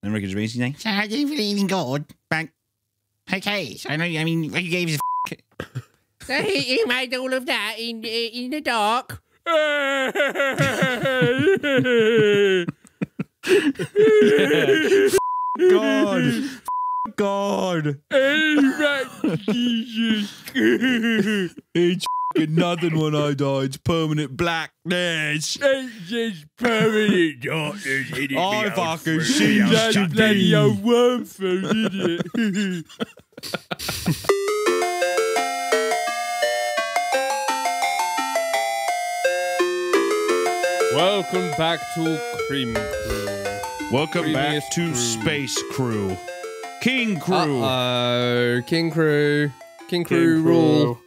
And Ricky Gervais, he's like, so I do believe in God. But, okay, so I mean, Ricky gave us So he made all of that in the dark. God. Jesus. It's nothing when I die. It's permanent blackness. It's just permanent darkness. I fucking see That's that bloody old worm food, isn't it? Welcome back to Cream Crew. Welcome back Creamiest to crew. Space Crew. King Crew. Uh-oh. King Crew. King Crew rule.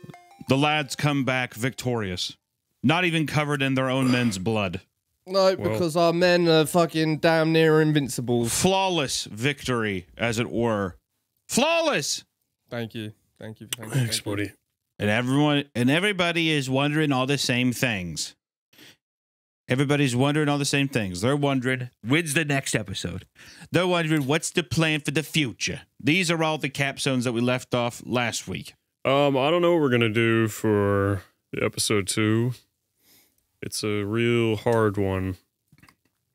The lads come back victorious. Not even covered in their own men's blood. No, because our men are fucking damn near invincible. Flawless victory, as it were. Flawless! Thank you. Thank you. Thanks, buddy. And everybody is wondering all the same things. Everybody's wondering all the same things. They're wondering, when's the next episode? They're wondering, what's the plan for the future? These are all the capstones that we left off last week. I don't know what we're gonna do for the episode 2. It's a real hard one.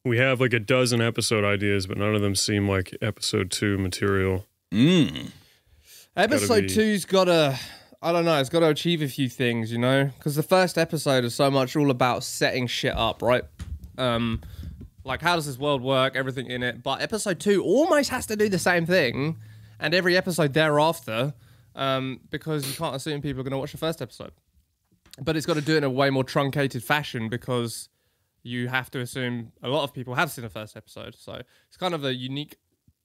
We have like a dozen episode ideas, but none of them seem like episode 2 material. Episode 2's gotta, I don't know, it's gotta achieve a few things, you know? Because the first episode is so much all about setting shit up, right? Like, how does this world work, everything in it. But episode 2 almost has to do the same thing, and every episode thereafter, because you can't assume people are gonna watch the first episode. But it's got to do it in a way more truncated fashion because you have to assume a lot of people have seen the first episode. So it's kind of a unique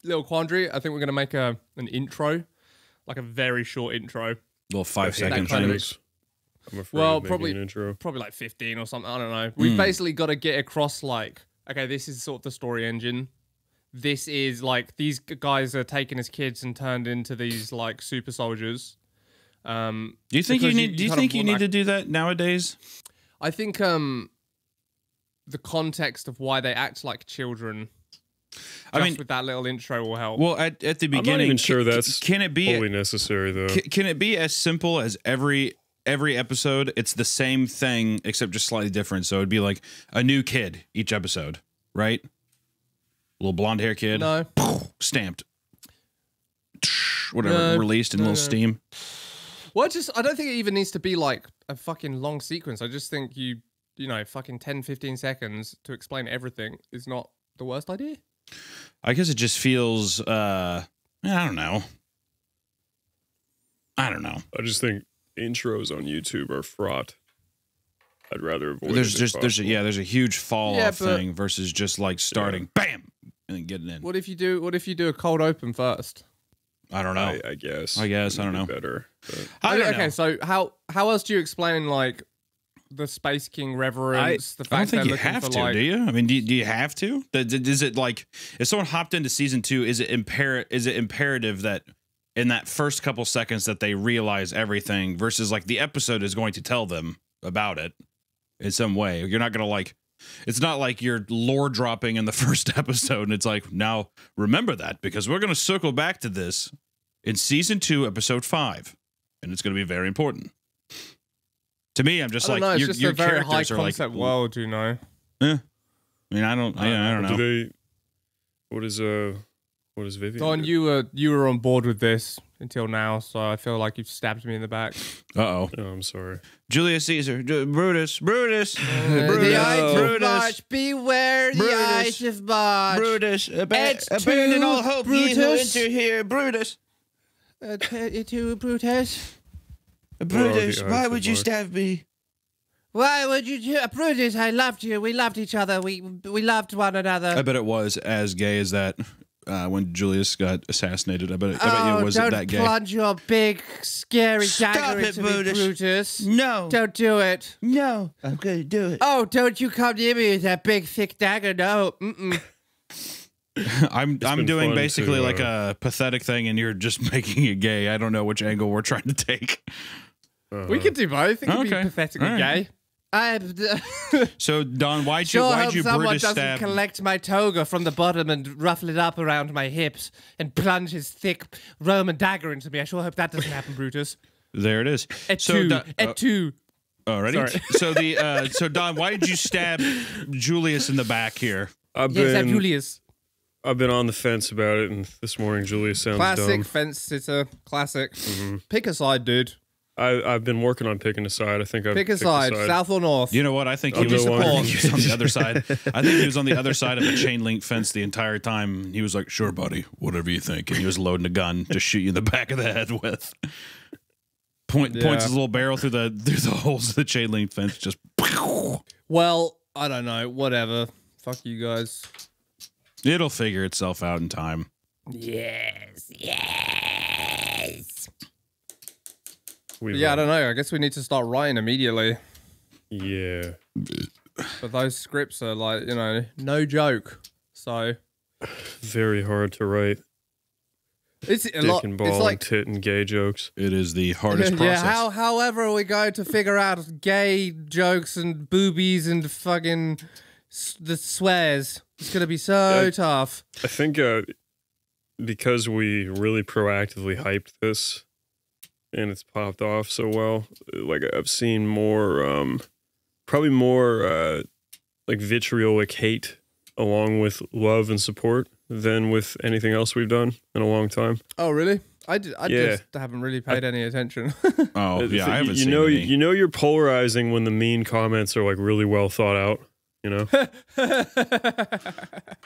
little quandary. I think we're going to make an intro, like a very short intro. Little 5-second kind of things. I'm afraid Well, of making an intro. probably like 15 or something. I don't know. We've basically got to get across like, okay, this is sort of the story engine. This is like, these guys are taken as kids and turned into these like super soldiers. Do you think you need? Do you think you need to do that nowadays? I think the context of why they act like children, I mean, with that little intro will help. Well, at the beginning, I'm not even sure that's can it be fully necessary though. Can it be as simple as every episode? It's the same thing except just slightly different. So it'd be like a new kid each episode, right? Little blonde hair kid, No. stamped, whatever, released in a little steam. Well, I don't think it even needs to be like a fucking long sequence. I just think you know, fucking 10, 15 seconds to explain everything is not the worst idea. I guess it just feels, I don't know. I just think intros on YouTube are fraught. I'd rather avoid There's it. there's a huge fall off thing versus just like starting, bam, and then getting in. What if you do a cold open first? I don't know. I guess. I don't know. Better. I don't know. Okay, so how else do you explain like the Space King reverence? The fact I don't think they're you looking have for, to, like, do you? I mean, do you have to? Is it like if someone hopped into season 2? Is it imperative that in that first couple seconds that they realize everything versus like the episode is going to tell them about it in some way? You're not gonna like. It's not like you're lore dropping in the first episode and it's like, now remember that because we're going to circle back to this in season 2, episode 5. And it's going to be very important. To me, I'm just like, it's your just a very high characters are like, concept world, you know? I mean, I don't know. What is Vivian? Don, do? you were on board with this until now, so I feel like you've stabbed me in the back. Uh-oh. Oh, I'm sorry. Julius Caesar, Brutus. The eyes of March, beware the eyes of March. Brutus, abandon all hope, ye who enter here, Brutus. To Brutus. Brutus, why would you stab me? Why would you do Brutus? I loved you. We loved each other. We loved one another. I bet it was as gay as that when Julius got assassinated. I bet it was that gay. Don't plunge your big, scary dagger into me, Brutus. No. Don't do it. No. I'm going to do it. Oh, don't you come near me with that big, thick dagger. No. I'm doing basically like a pathetic thing, and you're just making it gay. I don't know which angle we're trying to take. We could do both. It could be pathetically gay. So Don, why'd you Hope someone Brutus doesn't stab? collect my toga from the bottom and ruffle it up around my hips and plunge his thick Roman dagger into me. I sure hope that doesn't happen, Brutus. There it is. Et So tu. Already. Sorry. So so Don, why did you stab Julius in the back here? I've Julius. been on the fence about it, and this morning Julius sounds Classic dumb. fence sitter. Classic. Pick a side, dude. I've been working on picking a side. I think I've Pick a picked side, south or north. You know what? I think he I'll was, go on. I think he was on the other side. I think he was on the other side of a chain link fence the entire time. He was like, "Sure, buddy, whatever you think," and he was loading a gun to shoot you in the back of the head with. Points his little barrel through the holes of the chain link fence. Just. Well, I don't know. Whatever. Fuck you guys. It'll figure itself out in time. Yes. We've, Yeah, I don't know. I guess we need to start writing immediately. Yeah. But those scripts are like, you know, no joke. So Very hard to write. it's a Dick lot. and ball It's like, and tit and gay jokes. It is the hardest yeah. process. However we go to figure out gay jokes and boobies and fucking the swears, it's gonna be so tough. I think because we really proactively hyped this and it's popped off so well, like I've seen more, probably more like vitriolic hate along with love and support than with anything else we've done in a long time. Oh, really? I Yeah. just haven't really paid any attention. Oh yeah, I haven't you seen know, any. you know, you're polarizing when the mean comments are like really well thought out. You know,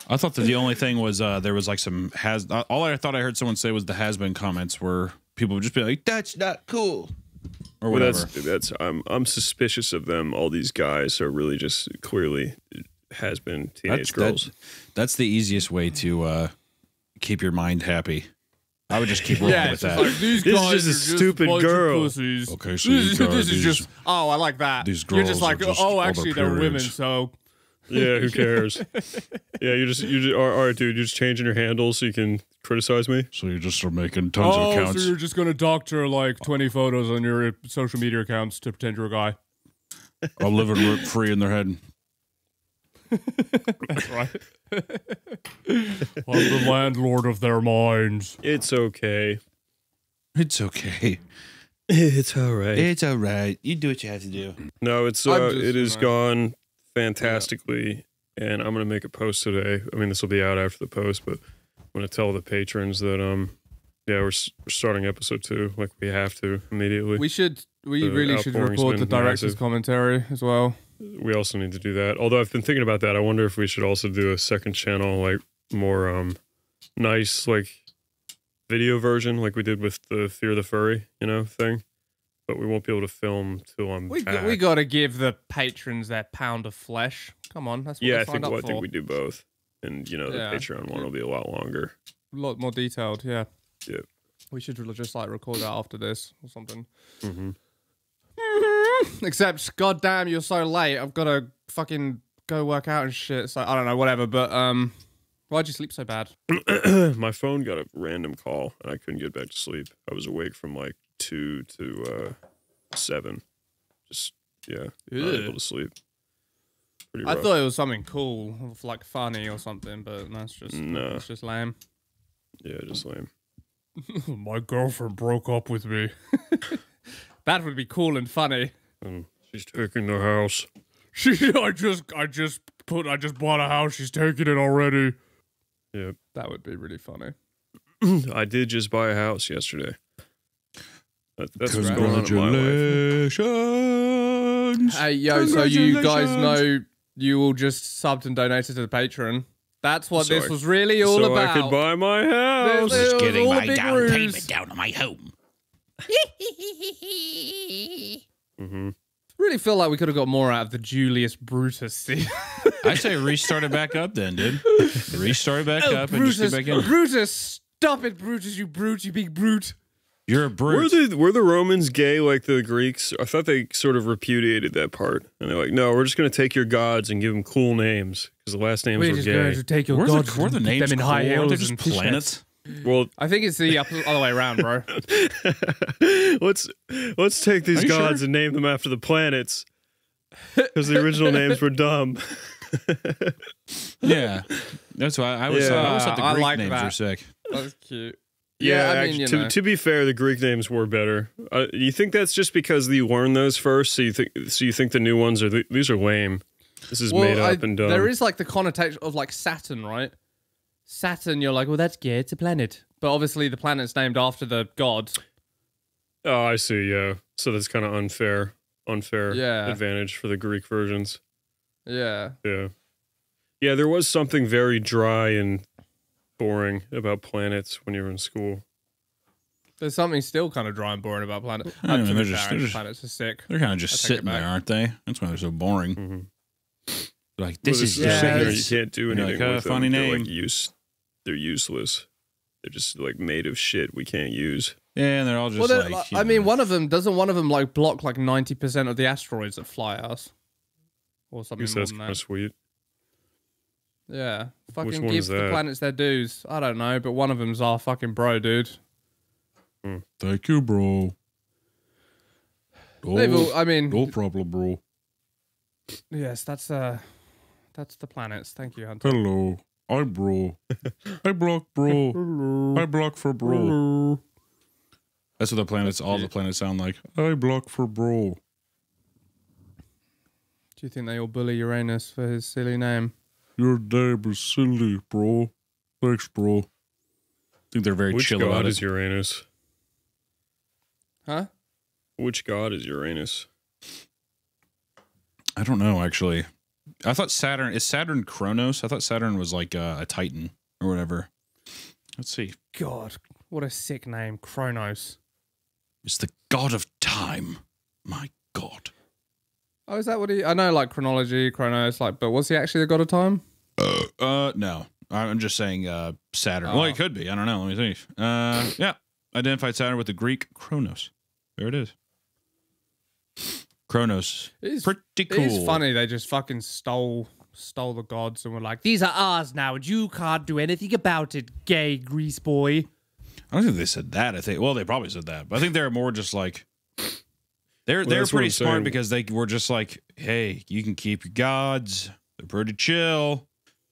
I thought that the only thing was there was like some all I thought I heard someone say was the has-been comments where people would just be like, "That's not cool," or well, whatever. that's I'm suspicious of them. All these guys are really just clearly has been teenage girls. That's the easiest way to keep your mind happy. I would just keep rolling with that. These This is guys just a are stupid bunch of girl. pussies. Okay, so this you got is these- just. Oh, I like that. these You're just girls like, are just oh, on actually, their they're women. periods. So Yeah, who cares? Yeah, you just all right, dude. You're just changing your handle so you can criticize me. So you just are making tons of accounts. just gonna doctor like 20 photos on your social media accounts to pretend you're a guy. I'm living rent free in their head. That's right. I'm the landlord of their minds. It's okay. It's okay. It's all right. It's all right. You do what you have to do. No, it's I'm just, it has you know, gone fantastically, and I'm gonna make a post today. I mean, this will be out after the post, but I'm gonna tell the patrons that yeah, we're starting episode 2, like we have to immediately. We The really should outpouring's record the been director's massive. commentary as well. We also need to do that. Although I've been thinking about that, I wonder if we should also do a second channel, like more nice like video version, like we did with the Fear the Furry, thing. But we won't be able to film till I'm back. We got to give the patrons their pound of flesh. Come on, that's what Yeah, they I signed think up I think for. we do both, and the Yeah. Patreon one will be a lot longer. A lot more detailed, yeah. Yeah. We should just like record that after this or something. Mm-hmm. Except, goddamn, you're so late. I've got to fucking go work out and shit. So I don't know, whatever. But why'd you sleep so bad? My phone got a random call, and I couldn't get back to sleep. I was awake from like 2 to 7. Just not able to sleep. Pretty I rough. thought it was something cool, like funny or something, but that's just No. it's just lame. Yeah, just lame. My girlfriend broke up with me. That would be cool and funny. She's taking the house. I just bought a house. She's taking it already. Yep. That would be really funny. I did just buy a house yesterday. That's what's going on in my life. Congratulations. Hey, yo, so you guys know you all just subbed and donated to the Patreon. That's what So this was really all so about. I could buy my house. This Just was getting all a my big down ruse. payment down on my home. Mm-hmm. Really feel like we could have got more out of the Julius Brutus scene. I say restart it back up then, dude. Restart it back up and Brutus, just get back in. Brutus, stop it, Brutus, you big brute. You're a brute. Were the Romans gay like the Greeks? I thought they sort of repudiated that part. And they're like, no, we're just going to take your gods and give them cool names because the last names We're were just gay. going to take your Were gods the and keep names them in high cool? Aren't they heels just and fishnets. planets? Well, I think it's the other way around, bro. let's take these Are you gods sure? and name them after the planets. Because the original names were dumb. Yeah, that's why I always thought the I Greek like names that. were sick. That's cute. Yeah, I mean, actually, you know. to be fair, the Greek names were better. You think that's just because you learned those first, so you think the new ones are these are lame. This is made up and dumb. There is like the connotation of like Saturn, right? Saturn, you're like, well, that's gay. It's a planet, but obviously the planet's named after the god. Oh, I see. Yeah, so that's kind of unfair Yeah. advantage for the Greek versions. Yeah. Yeah. There was something very dry and boring about planets when you were in school. There's something still kind of dry and boring about planets. I mean, they're just Planets are sick. they're kind of just I take it sitting there, back. aren't they? That's why they're so boring. Mm-hmm. Like this is just yeah, there, it's- you can't do you're anything like, with funny them. name. They're useless. They're just like made of shit we can't use. yeah, and they're all just Well, like. I mean, one of them like block like 90% of the asteroids that fly at us, or I something guess more that's than kind of that. sweet. Yeah, Which fucking one give is the that? planets their dues. I don't know, but one of them's our fucking bro, dude. Thank you, bro. They've all, I mean, no problem, bro. yes, that's the planets. Thank you, Hunter. Hello, I'm bro. I block bro. I block for bro. That's what the planets, all the planets sound like. I block for bro. Do you think they all bully Uranus for his silly name? Your name is silly, bro. Thanks, bro. I think they're very Which chill god about is it. Uranus? Huh? Which god is Uranus? I don't know, actually. I thought Saturn, is Saturn Kronos? I thought Saturn was like a Titan or whatever. Let's see. God, what a sick name, Kronos. It's the god of time. My god. Oh, is that what he? I know, like chronology, Kronos, like, but was he actually the god of time? No. I'm just saying Saturn. Oh. Well, it could be. I don't know. Let me see. Yeah. Identified Saturn with the Greek Kronos. There it is. Kronos. It's Pretty cool. It's funny they just fucking stole the gods and were like, these are ours now, and you can't do anything about it, gay grease boy. I don't think they said that. I think, well, they probably said that, but I think they're more just like, they're that's what pretty I'm smart saying. because they were just like, hey, you can keep your gods. They're pretty chill.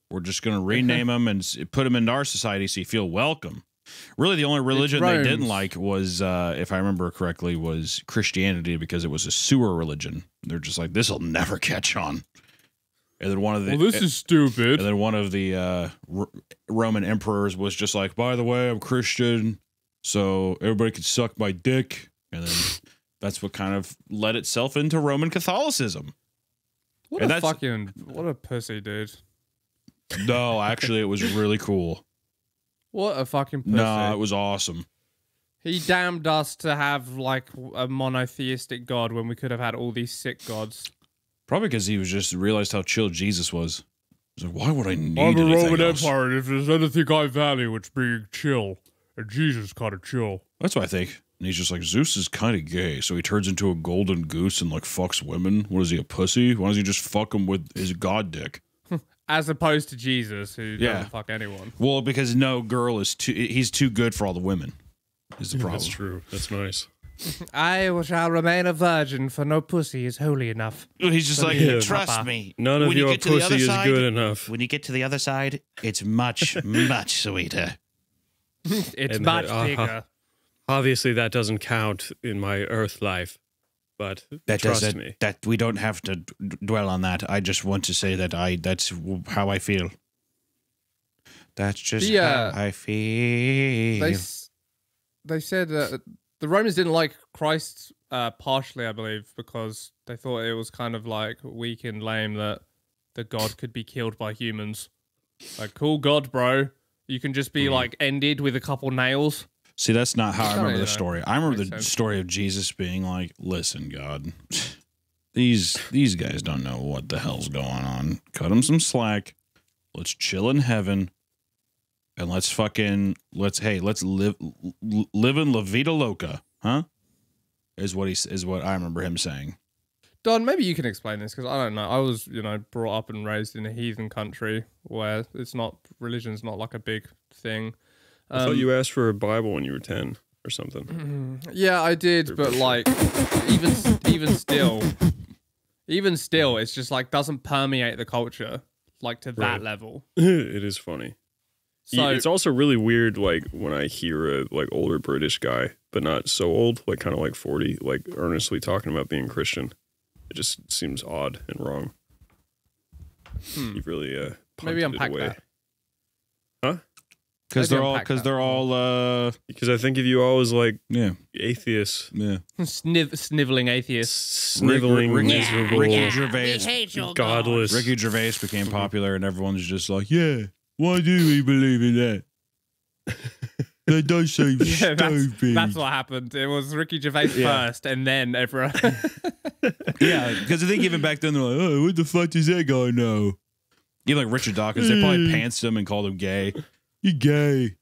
We're just going to rename them and put them into our society so you feel welcome. Really, the only religion they didn't Rome's. like was, if I remember correctly, was Christianity because it was a sewer religion. They're just like, this will never catch on. And then one of the is stupid. and then one of the Roman emperors was just like, by the way, I'm Christian, so everybody can suck my dick. And then that's what kind of led itself into Roman Catholicism. What and a that's- fucking, what a pussy, dude. No, actually, it was really cool. What a fucking pussy. No, it was awesome. He damned us to have, like, a monotheistic god when we could have had all these sick gods. Probably because he was just realized how chill Jesus was. He's like, why would I need anything else? and if there's anything I value, it's being chill. And Jesus kind of chill. That's what I think. And he's just like, Zeus is kind of gay, so he turns into a golden goose and like fucks women. What is he, a pussy? Why doesn't he just fuck him with his god dick? As opposed to Jesus, who Yeah. doesn't fuck anyone. Well, because no girl is he's too good for all the women. Is the problem. That's true. That's nice. I shall remain a virgin, for no pussy is holy enough. He's just like, Yeah. trust Papa. me. None of when you your get to the pussy other is side, good enough. When you get to the other side, it's much, much sweeter. It's And, much uh-huh. bigger. Obviously, that doesn't count in my Earth life, but That trust doesn't. me. That we don't have to dwell on that. I just want to say that that's how I feel. That's just Yeah. how I feel. They said that the Romans didn't like Christ partially, I believe, because they thought it was kind of like weak and lame that the god could be killed by humans. Like, cool god, bro. You can just be like ended with a couple nails. See, that's not how I remember the know. story. I remember Makes the sense. story of Jesus being like, "Listen, God, these guys don't know what the hell's going on. Cut them some slack. Let's chill in heaven, and let's live in La Vida Loca, huh?" Is what I remember him saying. Don, maybe you can explain this because I don't know. I was, brought up and raised in a heathen country where religion's not like a big thing. I thought you asked for a Bible when you were 10 or something. Yeah, I did, but like, even Even still, it's just like doesn't permeate the culture like to that level. It is funny. So It's also really weird, like when I hear a like older British guy, but not so old, like kind of like 40, like earnestly talking about being Christian. It just seems odd and wrong. You've really maybe punted unpack it away. that. Huh? Because they're all Because I think of you all as like yeah. atheists, Yeah. Sniveling atheists. sniveling, Ricky- miserable, Ricky Gervais. godless. Ricky Gervais became popular, and everyone's just like, yeah, why do we believe in that? That does seem Yeah, stupid. that's what happened. It was Ricky Gervais first, and then everyone. Yeah, because I think even back then they're like, oh, what the fuck does that guy know? Even like Richard Dawkins, they probably pantsed him and called him gay. You're gay.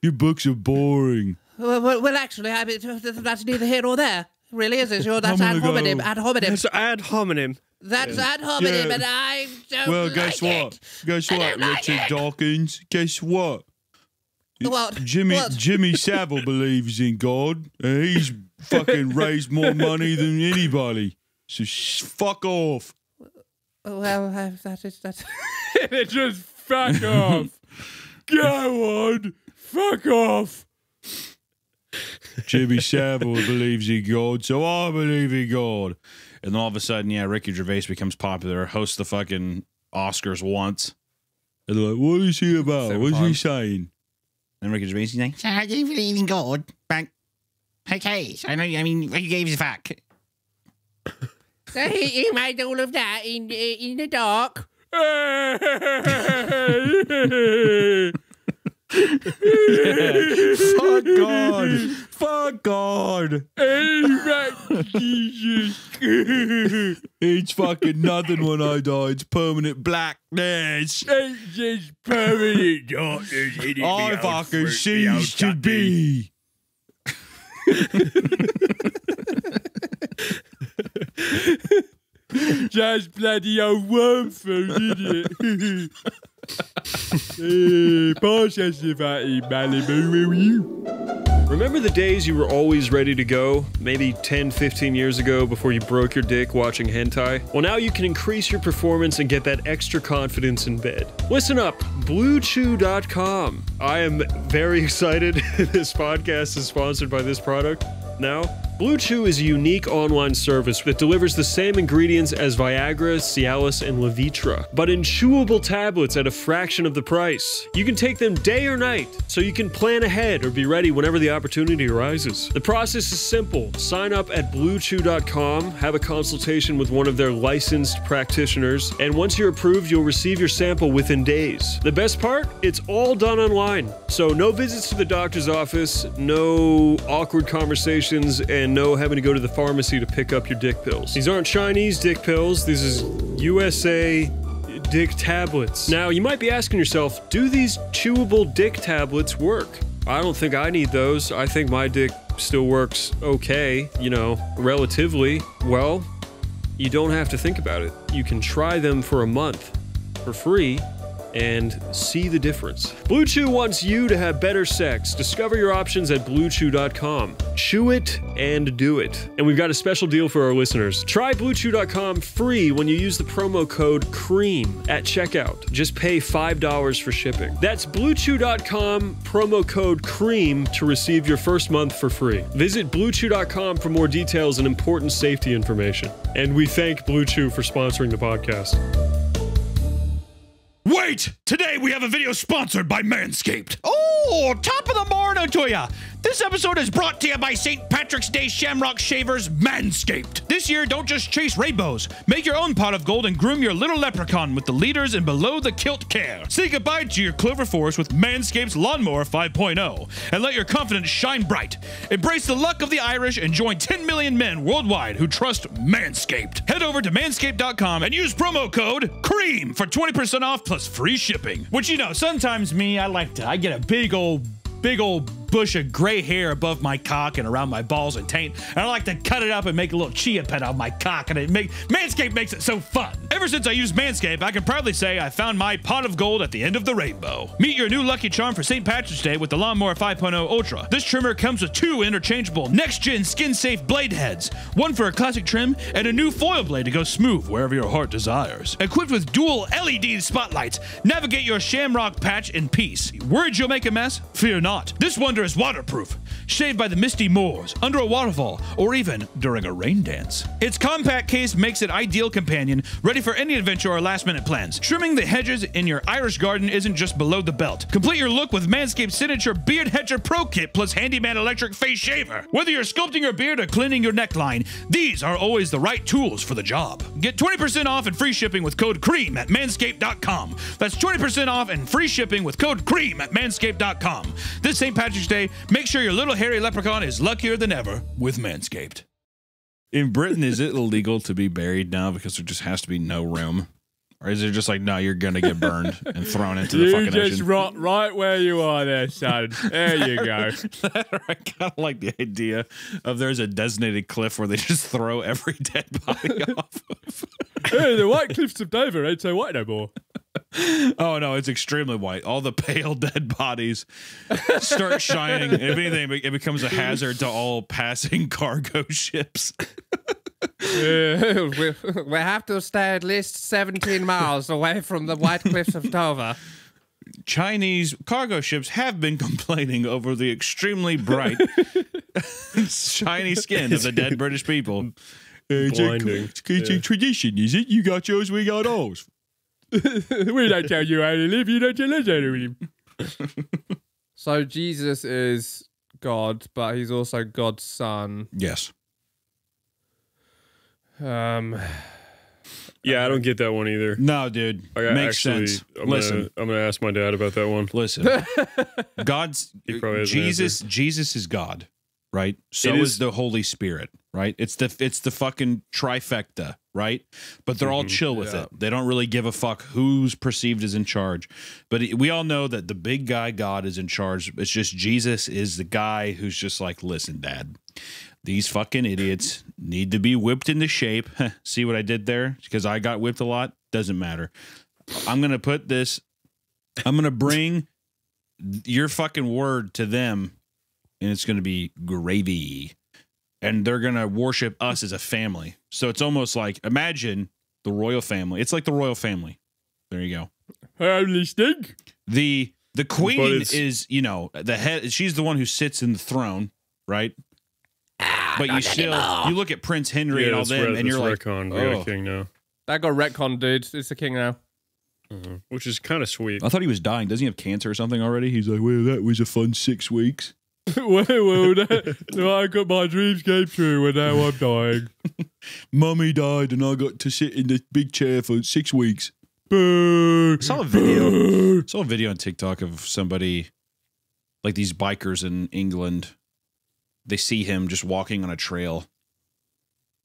Your books are boring. Well, actually, I mean, that's neither here nor there. Really, is it? Sure, that's I'm ad gonna hominem. go. Ad hominem. It's ad hominem. That's ad hominem, Yeah. and I don't Well, like guess what? it. Guess I what, don't like Richard it. Dawkins? Guess what? What? Jimmy What? Jimmy Savile believes in God, and he's fucking raised more money than anybody. So fuck off. Well, that's. It just fuck off. Go on. Fuck off. Jimmy Savile believes in God, so I believe in God. And then all of a sudden, yeah, Ricky Gervais becomes popular, hosts the fucking Oscars once. And they're like, what is he about? Seven What's he times. saying? And Ricky Gervais is like, So I do believe in God, but okay, so I know. I mean, what you gave is a fact. So he made all of that in the dark. fuck God. Fuck God. It's fucking nothing when I die. It's permanent blackness. It's just permanent darkness. I fucking cease to be. Just bloody old worm food, isn't it? Pass us about in Malibu, will you? Remember the days you were always ready to go? Maybe 10, 15 years ago before you broke your dick watching hentai? Well, now you can increase your performance and get that extra confidence in bed. Listen up, BlueChew.com. I am very excited this podcast is sponsored by this product. Now, Blue Chew is a unique online service that delivers the same ingredients as Viagra, Cialis, and Levitra, but in chewable tablets at a fraction of the price. You can take them day or night, so you can plan ahead or be ready whenever the opportunity arises. The process is simple. Sign up at BlueChew.com, have a consultation with one of their licensed practitioners, and once you're approved, you'll receive your sample within days. The best part? It's all done online. So no visits to the doctor's office, no awkward conversations, and no having to go to the pharmacy to pick up your dick pills. These aren't Chinese dick pills. This is USA dick tablets. Now, you might be asking yourself, do these chewable dick tablets work? I don't think I need those. I think my dick still works okay, you know, relatively. Well, you don't have to think about it. You can try them for a month for free and see the difference. Blue Chew wants you to have better sex. Discover your options at BlueChew.com. Chew it and do it. And we've got a special deal for our listeners. Try BlueChew.com free when you use the promo code CREAM at checkout. Just pay $5 for shipping. That's BlueChew.com, promo code CREAM to receive your first month for free. Visit BlueChew.com for more details and important safety information. And we thank Blue Chew for sponsoring the podcast. Wait! Today we have a video sponsored by Manscaped. Oh, top of the morning to ya. This episode is brought to you by St. Patrick's Day Shamrock Shavers Manscaped. This year, don't just chase rainbows. Make your own pot of gold and groom your little leprechaun with the leaders in below-the-kilt care. Say goodbye to your clover forest with Manscaped's Lawnmower 5.0 and let your confidence shine bright. Embrace the luck of the Irish and join 10 million men worldwide who trust Manscaped. Head over to manscaped.com and use promo code CREAM for 20% off plus free shipping. Which, you know, sometimes I get a big old bush of gray hair above my cock and around my balls and taint, and I like to cut it up and make a little chia pet on my cock, and Manscaped makes it so fun. Ever since I used Manscaped, I can proudly say I found my pot of gold at the end of the rainbow. Meet your new lucky charm for St. Patrick's Day with the Lawnmower 5.0 Ultra. This trimmer comes with 2 interchangeable next-gen skin-safe blade heads, one for a classic trim and a new foil blade to go smooth wherever your heart desires. Equipped with dual LED spotlights, navigate your shamrock patch in peace. Worried you'll make a mess? Fear not. This wonder is waterproof. Shaved by the misty moors, under a waterfall, or even during a rain dance. Its compact case makes it ideal companion, ready for any adventure or last-minute plans. Trimming the hedges in your Irish garden isn't just below the belt. Complete your look with Manscaped's signature Beard Hedger Pro Kit plus Handyman Electric Face Shaver. Whether you're sculpting your beard or cleaning your neckline, these are always the right tools for the job. Get 20% off and free shipping with code CREAM at manscaped.com. That's 20% off and free shipping with code CREAM at manscaped.com. This St. Patrick's Day, make sure your little hairy leprechaun is luckier than ever with Manscaped. In Britain, is it illegal to be buried now because there just has to be no room? Or is it just like, no, you're going to get burned and thrown into the fucking ocean? You just rot right where you are there, son. There you go. I kind of like the idea of there's a designated cliff where they just throw every dead body off of. Hey, the white cliffs of Dover ain't so white no more. Oh, no, it's extremely white. All the pale dead bodies start shining. If anything, it becomes a hazard to all passing cargo ships. We have to stay at least 17 miles away from the White Cliffs of Dover. Chinese cargo ships have been complaining over the extremely bright, shiny skin of the dead British people. Blinding. It's a tradition, is it? You got yours, we got ours. We don't tell you how to live, you don't tell us how to live. So Jesus is God, but he's also God's son. Yes. Yeah, I don't get that one either. No, dude. Makes sense. I'm gonna ask my dad about that one. Listen. Jesus is God, right? So is the Holy Spirit, right? It's the fucking trifecta, right? But they're all chill with it. They don't really give a fuck who's perceived as in charge. But we all know that the big guy God is in charge. It's just Jesus is the guy who's just like, listen, Dad, these fucking idiots need to be whipped into shape. See what I did there? Because I got whipped a lot. Doesn't matter. I'm going to bring your fucking word to them, and it's going to be gravy. And they're going to worship us as a family. So it's almost like, imagine the royal family. It's like the royal family. There you go. Holy stink. The queen is, you know, the head. She's the one who sits in the throne, right? But you look at Prince Henry and all them, and you're like, retcon. We got a king now. That got retcon, dude. It's the king now. Which is kind of sweet. I thought he was dying. Doesn't he have cancer or something already? He's like, well, that was a fun 6 weeks. well, I got my dreams came true, and now I'm dying. Mummy died, and I got to sit in the big chair for 6 weeks. I saw a video on TikTok of somebody, like these bikers in England. They see him just walking on a trail,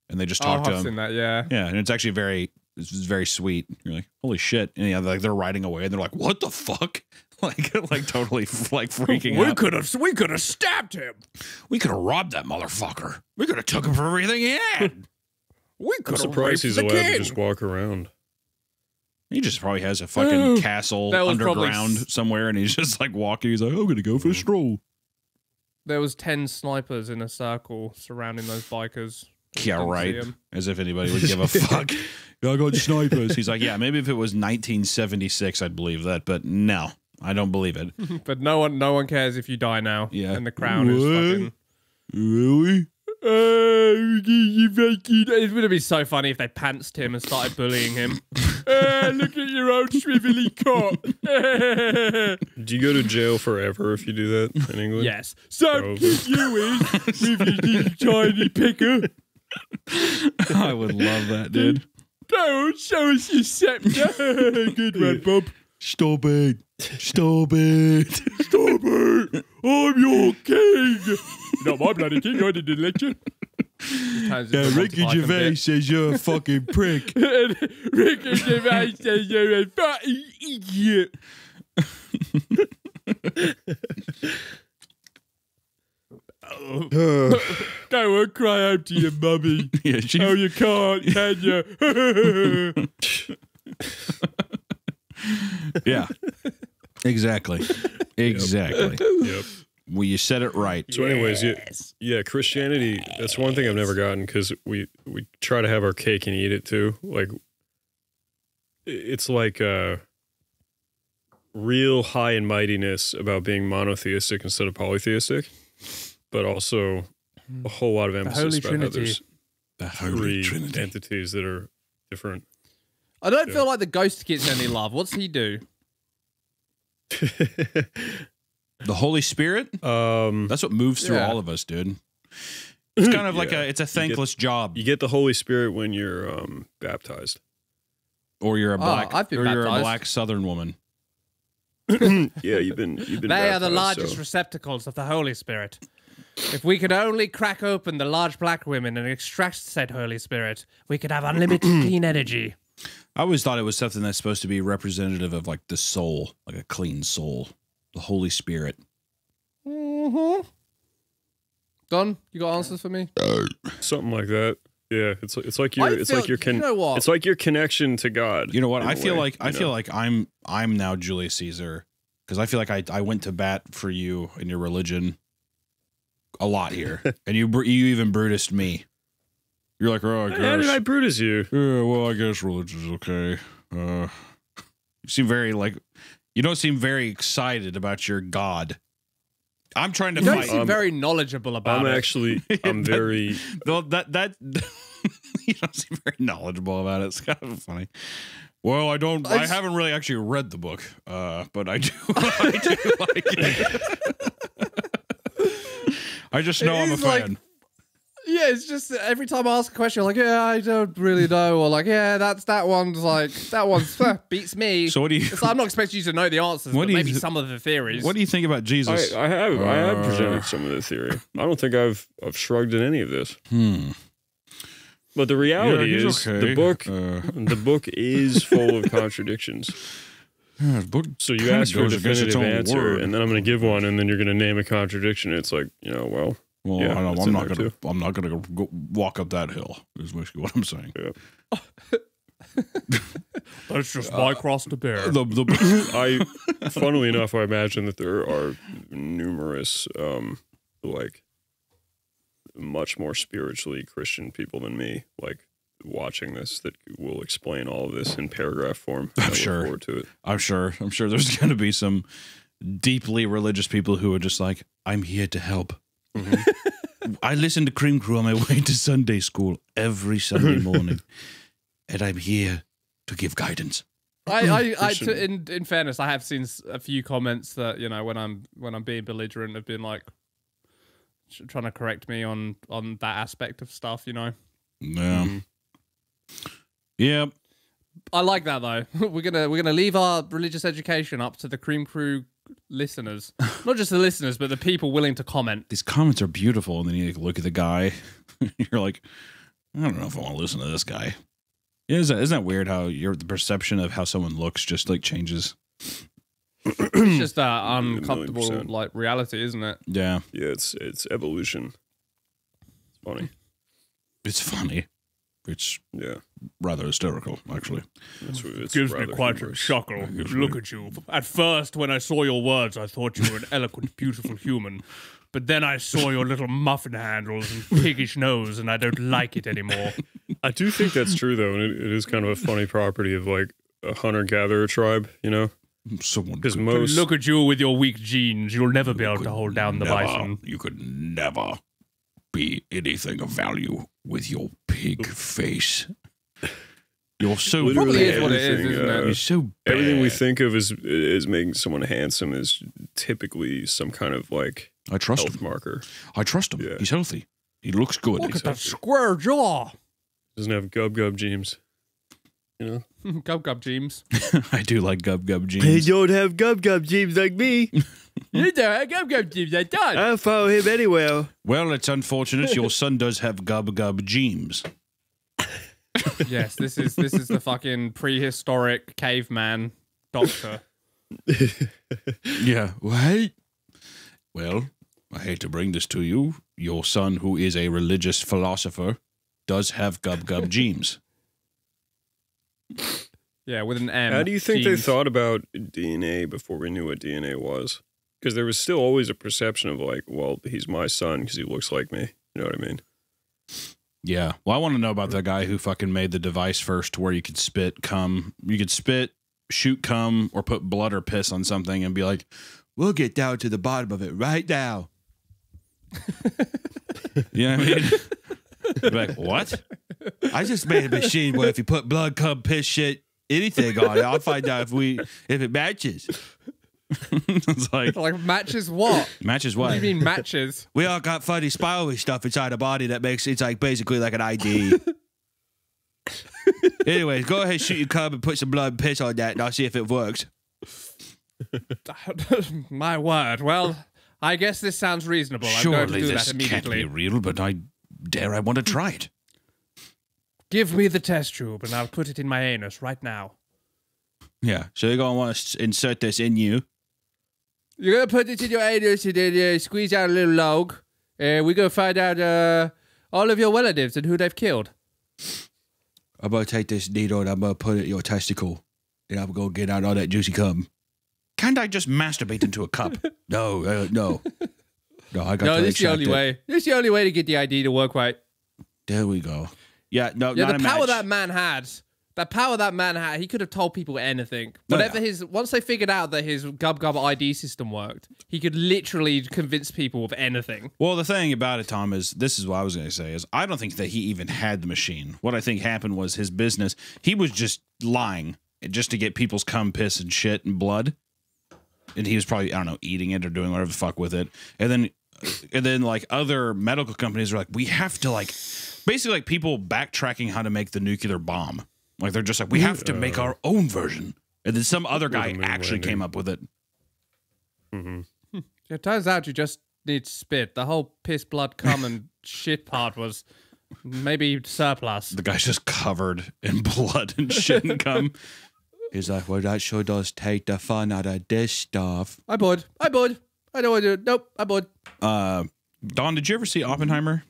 and they just talk to him. I've seen that, yeah. Yeah, and it's actually it's very sweet. You're like, holy shit. And yeah, like they're riding away, and they're like, what the fuck? like totally like freaking out. We could have stabbed him. We could have robbed that motherfucker. We could have took him for everything he had. I'm surprised he's allowed to just walk around. He just probably has a fucking castle underground somewhere, and he's just like walking. He's like, I'm going to go for a stroll. There was 10 snipers in a circle surrounding those bikers. Yeah, right. As if anybody would give a fuck. I got snipers. He's like, yeah, maybe if it was 1976, I'd believe that, but no, I don't believe it. But no one cares if you die now. Yeah. And the crown is fucking... Really? It would be so funny if they pantsed him and started bullying him. Look at your old shrivelly cock. Do you go to jail forever if you do that in England? Yes. So you is with your little tiny picker. I would love that, dude. Don't show us your scepter. Good one, Bob. Stop it. Stop it. Stop it. I'm your king. Not my bloody king. I didn't elect you. Ricky Gervais says you're a fucking prick. Ricky Gervais says you're a fucking idiot. Go and cry out to your mummy. Yeah, she, Oh, you can't, can you? yeah. Exactly. Exactly. Yep. Well, you said it right. So, anyways, yeah, Christianity. That's one thing I've never gotten because we try to have our cake and eat it too. Like, it's like real high in mightiness about being monotheistic instead of polytheistic, but also a whole lot of emphasis Holy about Trinity. how there's The Holy three Trinity. entities that are different. I don't feel like the ghost gets any love. What's he do? The Holy Spirit? That's what moves through Yeah. all of us, dude. It's kind of like Yeah. it's a thankless job. You get the Holy Spirit when you're baptized. Or you're a black I've been or you're a baptized. black southern woman. Yeah, you've been. They are the baptized, largest so- receptacles of the Holy Spirit. If we could only crack open the large black women and extract said Holy Spirit, we could have unlimited clean energy. I always thought it was something that's supposed to be representative of like the soul, like a clean soul. The Holy Spirit. Mm-hmm. Don, you got answers for me? Something like that. Yeah, it's like I your it's feel- like your you know what? it's like your connection to God. You know what? in a I feel way, like you know? I'm now Julius Caesar because I feel like I went to bat for you and your religion a lot here, and you even Brutused me. You're like, oh, I guess. How did I Brutus you? Yeah, well, I guess religion's okay. You seem very like you don't seem very excited about your God. I'm trying to You don't fight. seem very knowledgeable about I'm it. actually I'm very No, that you don't seem very knowledgeable about it. It's kind of funny. Well, I haven't really actually read the book, but I do. I do like it. I just know I'm a is like- fan. Yeah, it's just that every time I ask a question, like, yeah, I don't really know, or like, yeah, that one's beats me. So what do you? So I'm not expecting you to know the answers, What but do you maybe th- some of the theories. What do you think about Jesus? I have presented some of the theory. I don't think I've shrugged at any of this. But the reality Yeah, is he's okay. the book is full of contradictions. Yeah, the book So you kinda ask for a goes against its definitive own answer, word. and then I'm going to give one, and then you're going to name a contradiction. It's like, well, Well, yeah, I it's am in not there gonna. too. I'm not gonna go walk up that hill. Is basically what I'm saying. Yeah. That's just my cross to bear. Funnily enough, I imagine that there are numerous, like, much more spiritually Christian people than me, like, watching this that will explain all of this in paragraph form. I look sure. forward to it. I'm sure there's going to be some deeply religious people who are just like, I'm here to help. I listen to Cream Crew on my way to Sunday school every Sunday morning, and I'm here to give guidance. In fairness, I have seen a few comments that when I'm being belligerent have been like trying to correct me on that aspect of stuff. Yeah. Mm-hmm. Yeah. I like that though. We're gonna leave our religious education up to the Cream Crew listeners, not just the listeners, but the people willing to comment. These comments are beautiful, and then you look at the guy. You're like, I don't know if I want to listen to this guy. Yeah, isn't that weird how the perception of how someone looks just like changes? It's just that uncomfortable 1,000,000%. like reality, isn't it? Yeah. Yeah, it's evolution. It's funny. It's funny. It's Yeah. rather hysterical, actually. It's Gives me rather quite a humorous. chuckle. Look at you. At first, when I saw your words, I thought you were an eloquent, beautiful human. But then I saw your little muffin handles and piggish nose, and I don't like it anymore. I do think that's true, though, and it is kind of a funny property of, like, a hunter-gatherer tribe, Someone Because could- most... Look at you with your weak genes. You'll never be able to hold down the bison. You could never be anything of value with your pig face. You're so Literally Probably is what it is, everything, isn't it? You're so bad. Everything we think of as making someone handsome is typically some kind of, like, I trust health him. marker. I trust him. Yeah. He's healthy. He looks good. Look He's at that healthy. square jaw. Doesn't have gub genes. Gub gub James. I do like gub jeans. don't have gub genes like me. You don't have gub gub James. I don't. I'll follow him anywhere. Well, it's unfortunate your son does have gub jeans. Yes, this is the fucking prehistoric caveman doctor. Yeah. What? Well, I hate to bring this to you. Your son, who is a religious philosopher, does have gub genes. Yeah, with an M. How do you think they genes. thought about DNA before we knew what DNA was? Because there was still always a perception of like, well, he's my son because he looks like me. You know what I mean? Yeah. Well, I want to know about the guy who fucking made the device first to where you could spit cum. You could spit, shoot cum, or put blood or piss on something and be like, we'll get down to the bottom of it right now. You know what I mean? Be like, what? I just made a machine where if you put blood, cum, piss, shit, anything on it, I'll find out if it matches. It's like matches what? Matches What what? do you mean matches? We all got funny spirally stuff inside the body that makes it's like basically like an ID. Anyways, go ahead, shoot your cum and put some blood and piss on that, and I'll see if it works. My word. Well, I guess this sounds reasonable. I'm going to Surely do this that can't immediately. be real, but I want to try it. Give me the test tube, and I'll put it in my anus right now. Yeah, so you're gonna want to insert this in you. You're gonna put it in your anus and then squeeze out a little log. We're gonna find out all of your relatives and who they've killed. I'm gonna take this needle and I'm gonna put it in your testicle, and I'm gonna get out all that juicy cum. Can't I just masturbate into a cup? No. No, I got No, to this is the only extract it. way. This is the only way to get the ID to work right. There we go. Yeah, no, Yeah, not the a power match. that man had. That power that man had, he could have told people anything. Oh, Whatever yeah. once they figured out that his Gub ID system worked, he could literally convince people of anything. Well, the thing about it, Tom, is this is what I was going to say, is I don't think that he even had the machine. What I think happened was his business, he was just lying just to get people's cum, piss, and shit and blood. And he was probably, I don't know, eating it or doing whatever the fuck with it. And then like other medical companies are like, we have to like, basically like people backtracking how to make the nuclear bomb. Like they're just like, we have to make our own version. And then some other guy moon actually landing. came up with it. It turns out you just need spit. The whole piss, blood, cum, and shit part was maybe surplus. The guy's just covered in blood and shit and cum. He's like, well, that sure does take the fun out of this stuff. I bored. I don't want to do it. Nope, I bored. Don, did you ever see Oppenheimer?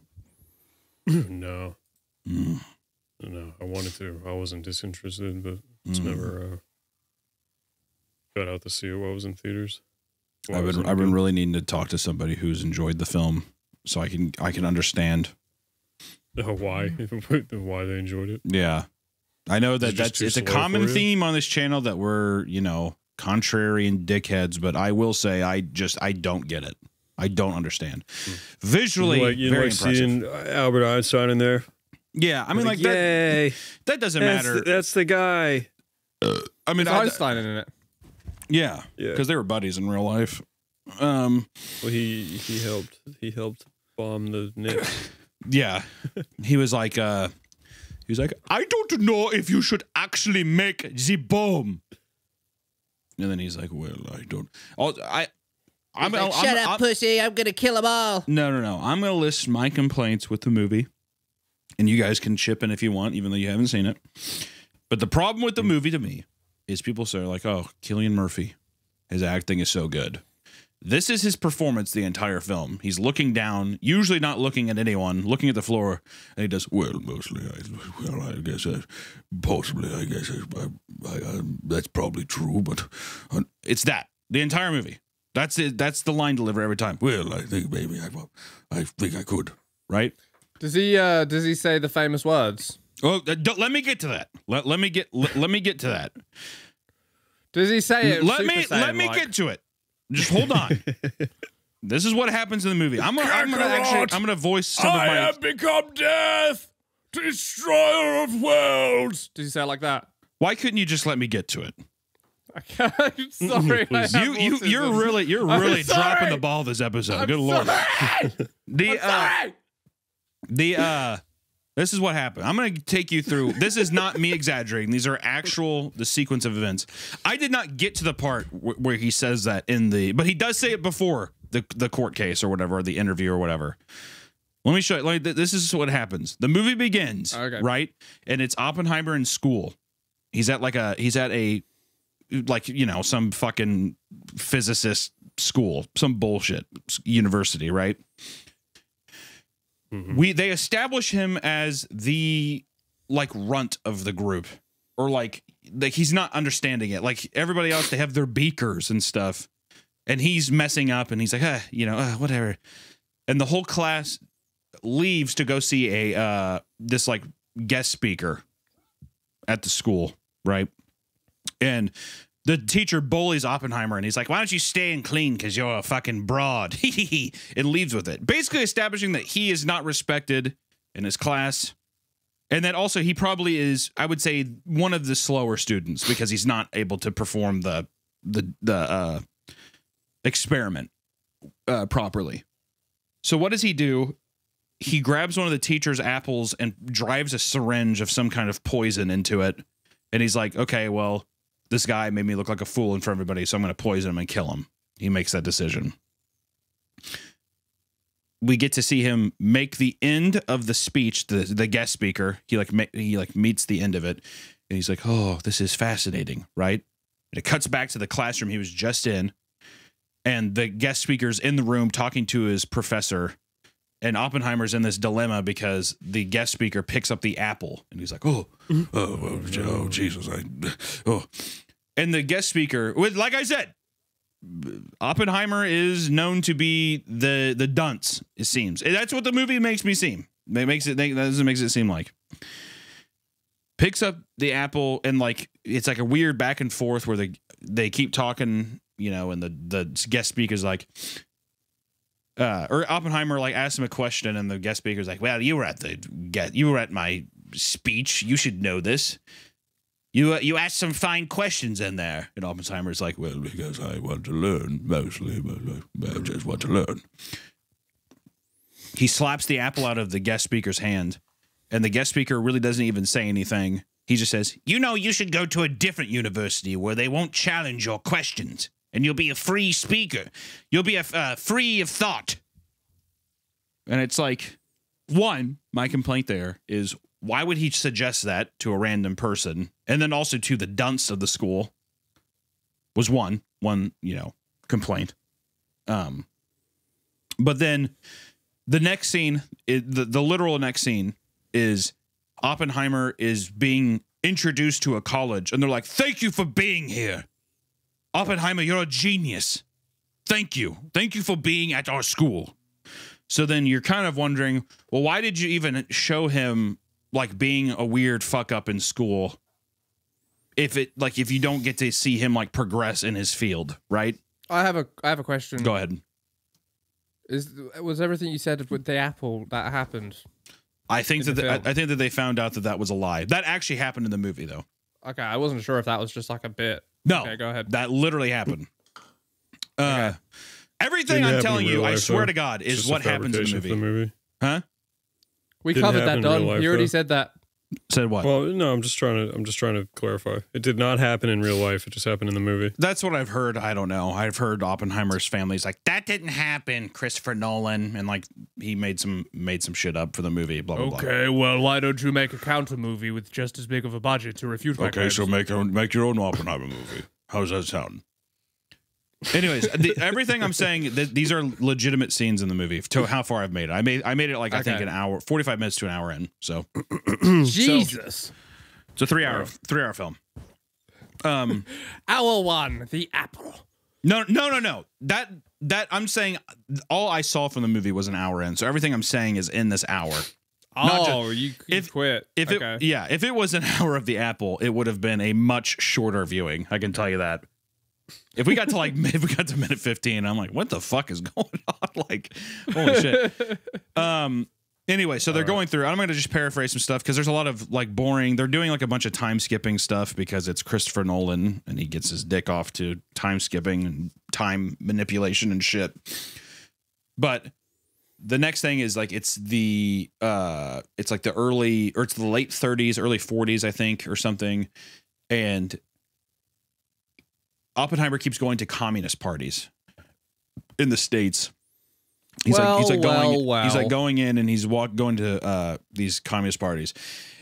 No. No, I wanted to. I wasn't disinterested, but it's never got out to see it while I was in theaters. I've been really needing to talk to somebody who's enjoyed the film so I can understand. Why? Why they enjoyed it? Yeah. I know that it just too it's a slow common for you? theme on this channel that we're, contrary and dickheads, but I will say I don't get it. I don't understand. Visually, You very like impressive. seeing Albert Einstein in there? Yeah, I mean, like that. yay, That doesn't matter. That's the guy. I mean, It's Einstein in it. yeah, Yeah. because they were buddies in real life. Well, he helped bomb the Knicks. Yeah, he was like, I don't know if you should actually make the bomb. And then he's like, well, I don't. Shut up, pussy. I'm going to kill them all. No. I'm going to list my complaints with the movie, and you guys can chip in if you want, even though you haven't seen it. But the problem with the movie to me is people say like, oh, Cillian Murphy, his acting is so good. This is his performance the entire film. He's looking down, usually not looking at anyone, looking at the floor, and he does, well, mostly, I guess, possibly, I guess, that's probably true, but it's that. The entire movie. That's it. That's the line delivery every time. Well, I think maybe I think I could, right? Does he say the famous words? Oh, let me get to that. Let me get to that. Does he say it? Let Super me Saiyan-like? get to it. Just hold on. This is what happens in the movie. I'm gonna voice some of my. become death, destroyer of worlds. Does he say it like that? Why couldn't you just let me get to it? I'm sorry. I have You're autism. really sorry. dropping the ball this episode. Good lord. This is what happened. I'm going to take you through. This is not me exaggerating. These are the sequence of events. I did not get to the part where he says that but he does say it before the court case or whatever, or the interview or whatever. Let me show you. This is what happens. The movie begins, Okay. right? And it's Oppenheimer in school. He's at some fucking physicist school, some bullshit university, right? They establish him as the like runt of the group, or like he's not understanding it. Like everybody else, they have their beakers and stuff, and he's messing up, and he's like, whatever. And the whole class leaves to go see a this like guest speaker at the school, right? And the teacher bullies Oppenheimer, and he's like, why don't you stay and clean because you're a fucking broad. And leaves with it. Basically establishing that he is not respected in his class. And that also he probably is, I would say, one of the slower students because he's not able to perform the experiment properly. So what does he do? He grabs one of the teacher's apples and drives a syringe of some kind of poison into it. And he's like, okay, well, this guy made me look like a fool in front of everybody, so I'm going to poison him and kill him. He makes that decision. We get to see him make the end of the speech, the guest speaker. He meets the end of it, and he's like, oh, this is fascinating, right? And it cuts back to the classroom he was just in, and the guest speaker's in the room talking to his professor, and Oppenheimer's in this dilemma because the guest speaker picks up the apple, and he's like, oh, Jesus, And the guest speaker, like I said, Oppenheimer is known to be the dunce, it seems. That's what the movie makes me seem. Makes it seem like. Picks up the apple, and like it's like a weird back and forth where they keep talking, and the guest speaker's like, or Oppenheimer like asks him a question, and the guest speaker's like, well, you were at my speech. You should know this. You asked some fine questions in there. And Oppenheimer's like, well, because I want to learn mostly, but I just want to learn. He slaps the apple out of the guest speaker's hand, and the guest speaker really doesn't even say anything. He just says, you should go to a different university where they won't challenge your questions, and you'll be a free speaker. You'll be free of thought. And it's like, my complaint there is, why would he suggest that to a random person? And then also to the dunce of the school was one complaint. But then the next scene, the literal next scene is Oppenheimer is being introduced to a college, and they're like, thank you for being here. Oppenheimer, you're a genius. Thank you. Thank you for being at our school. So then you're kind of wondering, well, why did you even show him like being a weird fuck up in school if you don't get to see him like progress in his field, right? I have a question. Go ahead. Was everything you said with the apple that happened? I think that they found out that was a lie. That actually happened in the movie though. Okay, I wasn't sure if that was just like a bit. No, okay, go ahead. That literally happened. Okay. Everything I'm telling you, I swear to God, is what happens in the movie. Huh? We covered that, Don. You already said that. Said what? Well, no, I'm just trying to clarify. It did not happen in real life. It just happened in the movie. That's what I've heard. I don't know. I've heard Oppenheimer's family's like, that didn't happen, Christopher Nolan, and like he made some shit up for the movie. Blah blah blah. Okay, well, why don't you make a counter movie with just as big of a budget to refute my claims? So make your own Oppenheimer movie. How's that sound? Anyways, everything I'm saying, these are legitimate scenes in the movie. To how far I've made it, I made it like I think an hour, 45 minutes to an hour in. So Jesus, it's a 3 hour film. Hour one, the apple. No. That I'm saying all I saw from the movie was an hour in. So everything I'm saying is in this hour. You quit. If it was an hour of the apple, it would have been a much shorter viewing. I can tell you that. If we got to minute 15, I'm like, what the fuck is going on? Like, holy shit. Anyway, so they're going through. I'm going to just paraphrase some stuff because there's a lot of like boring. They're doing like a bunch of time skipping stuff because it's Christopher Nolan and he gets his dick off to time skipping and time manipulation and shit. But the next thing is like it's the late 30s, early 40s, I think, or something, and Oppenheimer keeps going to communist parties in the States. He's Well, like going. well, He's like well. going in, and he's going to these communist parties,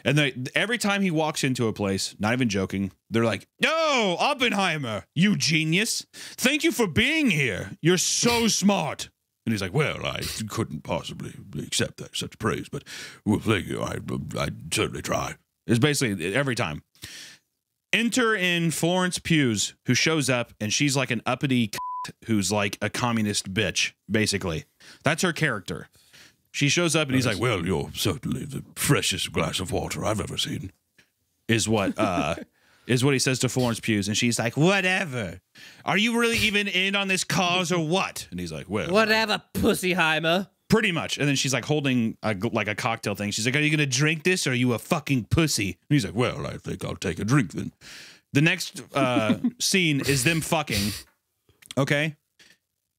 and every time he walks into a place, not even joking, they're like, "Oh, Oppenheimer, you genius! Thank you for being here. You're so smart." And he's like, "Well, I couldn't possibly accept that such praise, but well, thank you. I'd certainly try." It's basically every time. Enter in Florence Pugh, who shows up, and she's like an uppity who's like a communist bitch, basically. That's her character. She shows up and he's like, "Well, you're certainly the freshest glass of water I've ever seen," is what he says to Florence Pugh. And she's like, "Whatever. Are you really even in on this cause or what?" And he's like, "Well, Whatever, Pussyheimer. pretty much." And then she's like holding a cocktail thing. She's like, "Are you going to drink this or are you a fucking pussy?" And he's like, "Well, I think I'll take a drink then." The next scene is them fucking. Okay.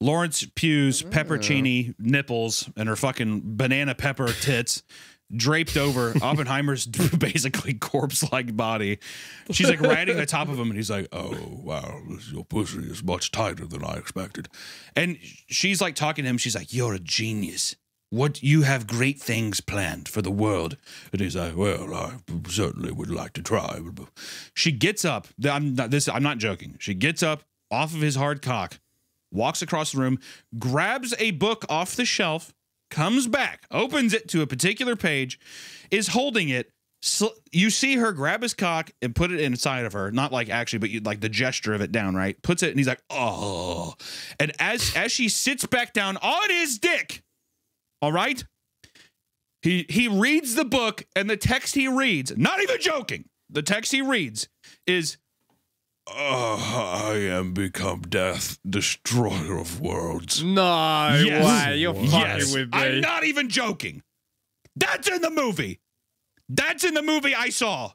Lawrence Pugh's peppercini nipples and her fucking banana pepper tits draped over Oppenheimer's basically corpse-like body. She's like riding the top of him, and he's like, "Oh, wow, your pussy is much tighter than I expected." And she's like talking to him. She's like, "You're a genius. You have great things planned for the world." And he's like, "Well, I certainly would like to try." She gets up. I'm not joking. She gets up off of his hard cock, walks across the room, grabs a book off the shelf, comes back, opens it to a particular page, is holding it. So you see her grab his cock and put it inside of her. Not like actually, but you like the gesture of it down, right? Puts it, and he's like, "Oh." And as she sits back down on his dick, all right, he reads the book, and the text he reads, not even joking, the text he reads is, "I am become death, destroyer of worlds." No Yes. way. You're fucking Yes, with me. I'm not even joking. That's in the movie. That's in the movie I saw.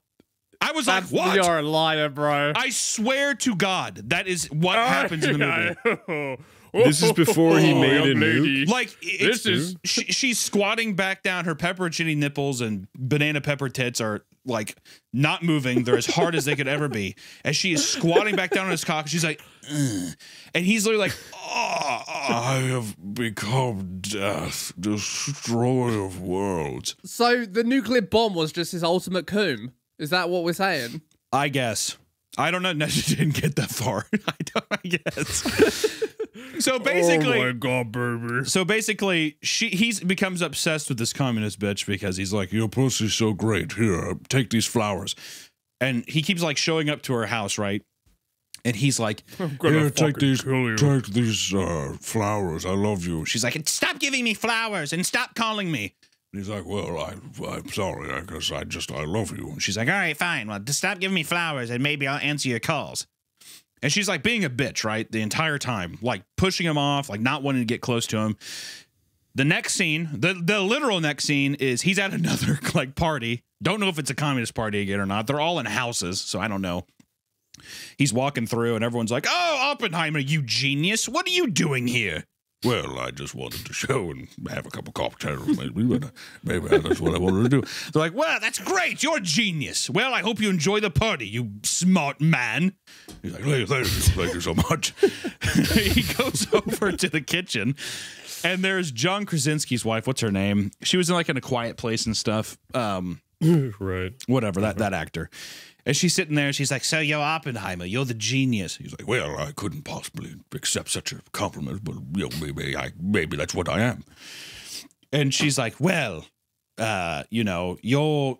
I was like, "What?" You're a liar, bro. I swear to God, that is what happens in the movie. This is before he made a nuke. Like, she's squatting back down. Her pepperoncini nipples and banana pepper tits are like not moving. They're as hard as they could ever be. As she is squatting back down on his cock, she's like, "Ugh." And he's literally like, "Oh, I have become death, destroyer of worlds." So the nuclear bomb was just his ultimate coom. Is that what we're saying? I guess. I don't know. No, she didn't get that far. I guess. So basically, Oh my God, baby. So basically, he becomes obsessed with this communist bitch because he's like, "Your pussy's so great. Here, take these flowers." And he keeps like showing up to her house, right? And he's like, "Here, take these flowers. I love you." She's like, "Stop giving me flowers and stop calling me." And he's like, "Well, I'm sorry. I guess I love you." And she's like, "All right, fine. Well, just stop giving me flowers and maybe I'll answer your calls." And she's like being a bitch, right? The entire time, like pushing him off, like not wanting to get close to him. The next scene, the literal next scene is he's at another like party. Don't know if it's a communist party again or not. They're all in houses, so I don't know. He's walking through and everyone's like, "Oh, Oppenheimer, you genius. What are you doing here?" "Well, I just wanted to show and have a couple cocktails, maybe that's what I wanted to do." They're like, "Well, that's great. You're a genius. Well, I hope you enjoy the party, you smart man." He's like, thank you so much." He goes over to the kitchen, and there's John Krasinski's wife. What's her name? She was in like in A Quiet Place and stuff. Right. Whatever, that actor. And she's sitting there, and she's like, "So you're Oppenheimer, you're the genius." He's like, "Well, I couldn't possibly accept such a compliment, but maybe that's what I am." And she's like, "Well, you're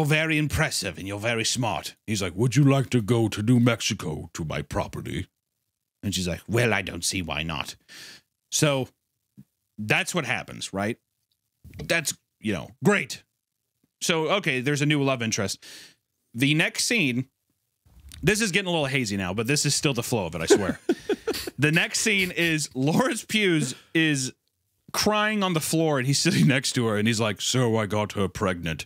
very impressive and you're very smart." He's like, "Would you like to go to New Mexico to my property?" And she's like, "Well, I don't see why not." So that's what happens, right? That's, great. So, okay, there's a new love interest. The next scene, this is getting a little hazy now, but this is still the flow of it, I swear. The next scene is Lawrence Pugh is crying on the floor, and he's sitting next to her, and he's like, "So I got her pregnant,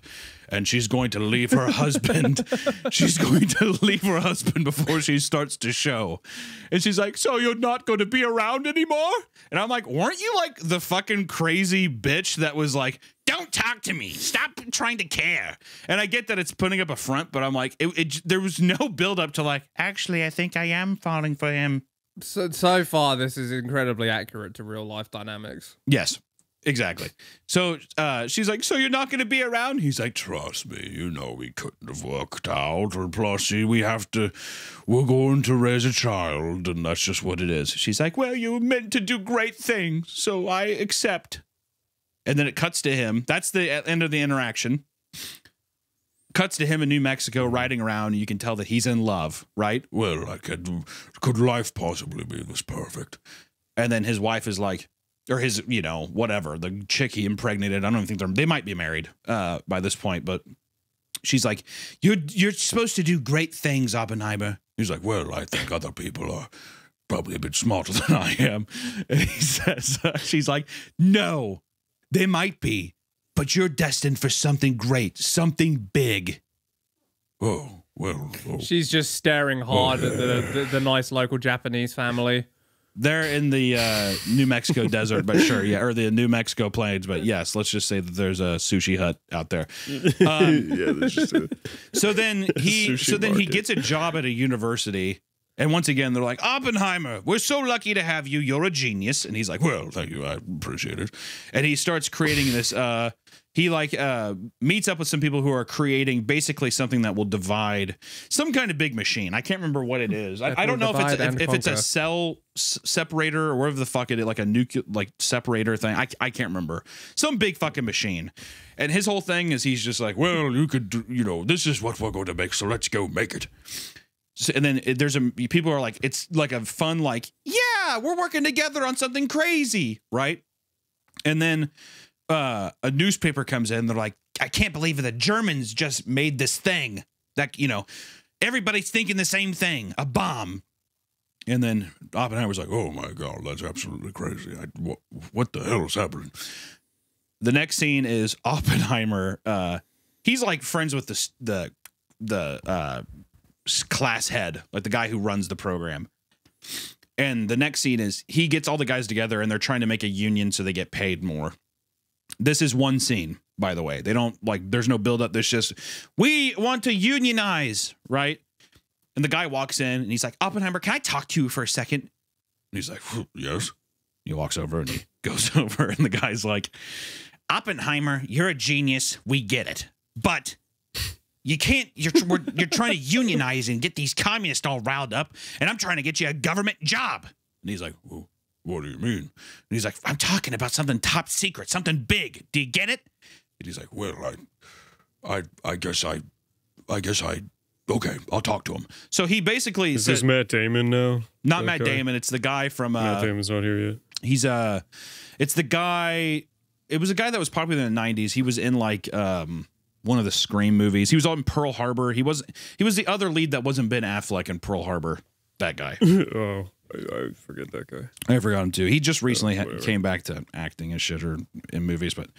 and she's going to leave her husband. She's going to leave her husband before she starts to show." And she's like, "So you're not going to be around anymore?" And I'm like, weren't you like the fucking crazy bitch that was like, "Don't talk to me. Stop trying to care." And I get that it's putting up a front, but I'm like, there was no build up to like, "Actually, I think I am falling for him." So far, this is incredibly accurate to real life dynamics. Yes, exactly. So she's like, so you're not going to be around? He's like, trust me, you know we couldn't have worked out. And plus, see, we're going to raise a child, and that's just what it is. She's like, well, you were meant to do great things, so I accept. And then it cuts to him. That's the end of the interaction. Cuts to him in New Mexico riding around, and you can tell that he's in love, right? Well, could life possibly be this perfect? And then his wife is like, or his, you know, whatever, the chick he impregnated. I don't even think they might be married by this point, but she's like, you're supposed to do great things, Oppenheimer. He's like, well, I think other people are probably a bit smarter than I am. And he says, she's like, no, they might be. But you're destined for something great, something big. Oh, well. Oh. She's just staring hard at the nice local Japanese family. They're in the New Mexico desert, but sure, yeah, or the New Mexico plains, but yes, let's just say that there's a sushi hut out there. Yeah, there's just So then he market. gets a job at a university. And once again, they're like, Oppenheimer, we're so lucky to have you. You're a genius. And he's like, well, thank you. I appreciate it. And he starts creating this. He meets up with some people who are creating basically something that will divide some kind of big machine. I can't remember what it is. I don't know if it's a cell separator or whatever the fuck it is, like a nuclear separator thing. I can't remember. Some big fucking machine. And his whole thing is he's just like, well, you could, you know, this is what we're going to make. So let's go make it. And then people are like, it's like a fun, like, yeah, we're working together on something crazy, right? And then a newspaper comes in. They're like, I can't believe it. The Germans just made this thing that, you know, everybody's thinking the same thing, a bomb. And then Oppenheimer's like, oh my God, that's absolutely crazy. What the hell is happening? The next scene is Oppenheimer. He's like friends with the class head, like the guy who runs the program. And the next scene is he gets all the guys together and they're trying to make a union so they get paid more. This is one scene, by the way. They don't there's no build up. There's just, we want to unionize, right? And the guy walks in and he's like, Oppenheimer, can I talk to you for a second? And he's like, yes. He walks over and he goes over and the guy's like, Oppenheimer, you're a genius. We get it. But you can't, you're trying to unionize and get these communists all riled up, and I'm trying to get you a government job. And he's like, well, what do you mean? And he's like, I'm talking about something top secret, something big. Do you get it? And he's like, well, I guess okay, I'll talk to him. So he basically Is this Matt Damon now? Not Matt Damon, it's the guy from Matt Damon's not here yet. He's it's the guy, it was a guy that was popular in the 90s. He was in like one of the Scream movies. He was on Pearl Harbor. He was the other lead that wasn't Ben Affleck in Pearl Harbor. That guy. Oh, I forget that guy. I forgot him too. He just recently came back to acting and shit or in movies. But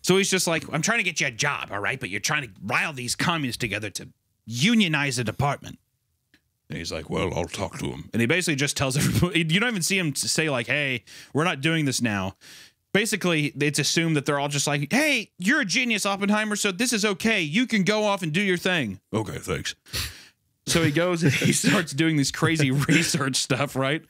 so he's just like, I'm trying to get you a job, all right? But you're trying to rile these communists together to unionize the department. And he's like, well, I'll talk to him. And he basically just tells everybody, you don't even see him say like, hey, we're not doing this now. Basically, it's assumed that they're all just like, hey, you're a genius, Oppenheimer, so this is okay. You can go off and do your thing. Okay, thanks. So he goes and he starts doing this crazy research stuff, right?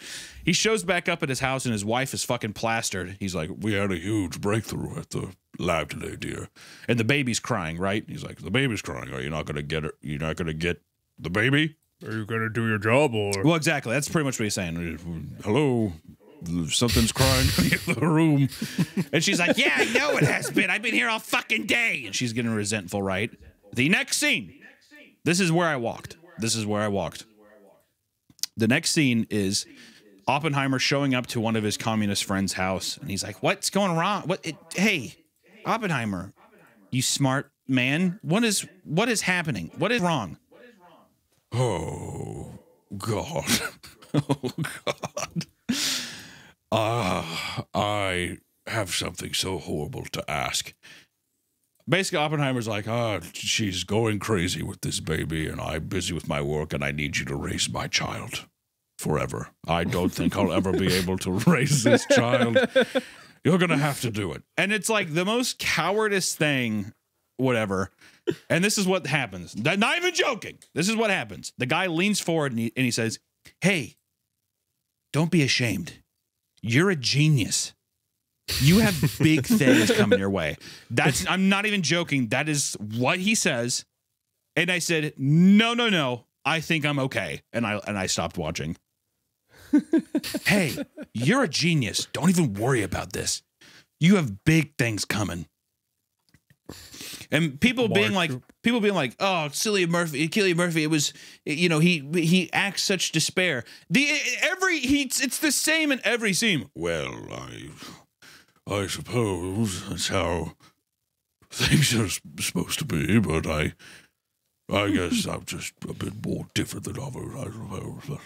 He shows back up at his house and his wife is fucking plastered. He's like, we had a huge breakthrough at the lab today, dear. And the baby's crying, right? He's like, the baby's crying. Are you not going to get it? You're not going to get the baby? Are you going to do your job or? Well, exactly. That's pretty much what he's saying. Hello? Something's crying in the room. And she's like, yeah, I know it has been. I've been here all fucking day. And she's getting resentful, right? The next scene. This is where I walked. The next scene is Oppenheimer showing up to one of his communist friends' house. And he's like, what's going wrong? Hey, Oppenheimer, you smart man. What is happening? What is wrong? Oh, God. Oh, God. I have something so horrible to ask. Basically, Oppenheimer's like, she's going crazy with this baby, and I'm busy with my work, and I need you to raise my child forever. I don't think I'll ever be able to raise this child. You're going to have to do it. And it's like the most cowardice thing, whatever. And this is what happens. Not even joking. This is what happens. The guy leans forward, and he says, hey, don't be ashamed. You're a genius. You have big things coming your way. I'm not even joking. That is what he says. And I said, no. I think I'm okay. And I stopped watching. Hey, you're a genius. Don't even worry about this. You have big things coming. And people being like, oh, Cillian Murphy, it was, he acts such despair. It's the same in every scene. Well, I suppose that's how things are supposed to be, but I guess I'm just a bit more different than others, I suppose.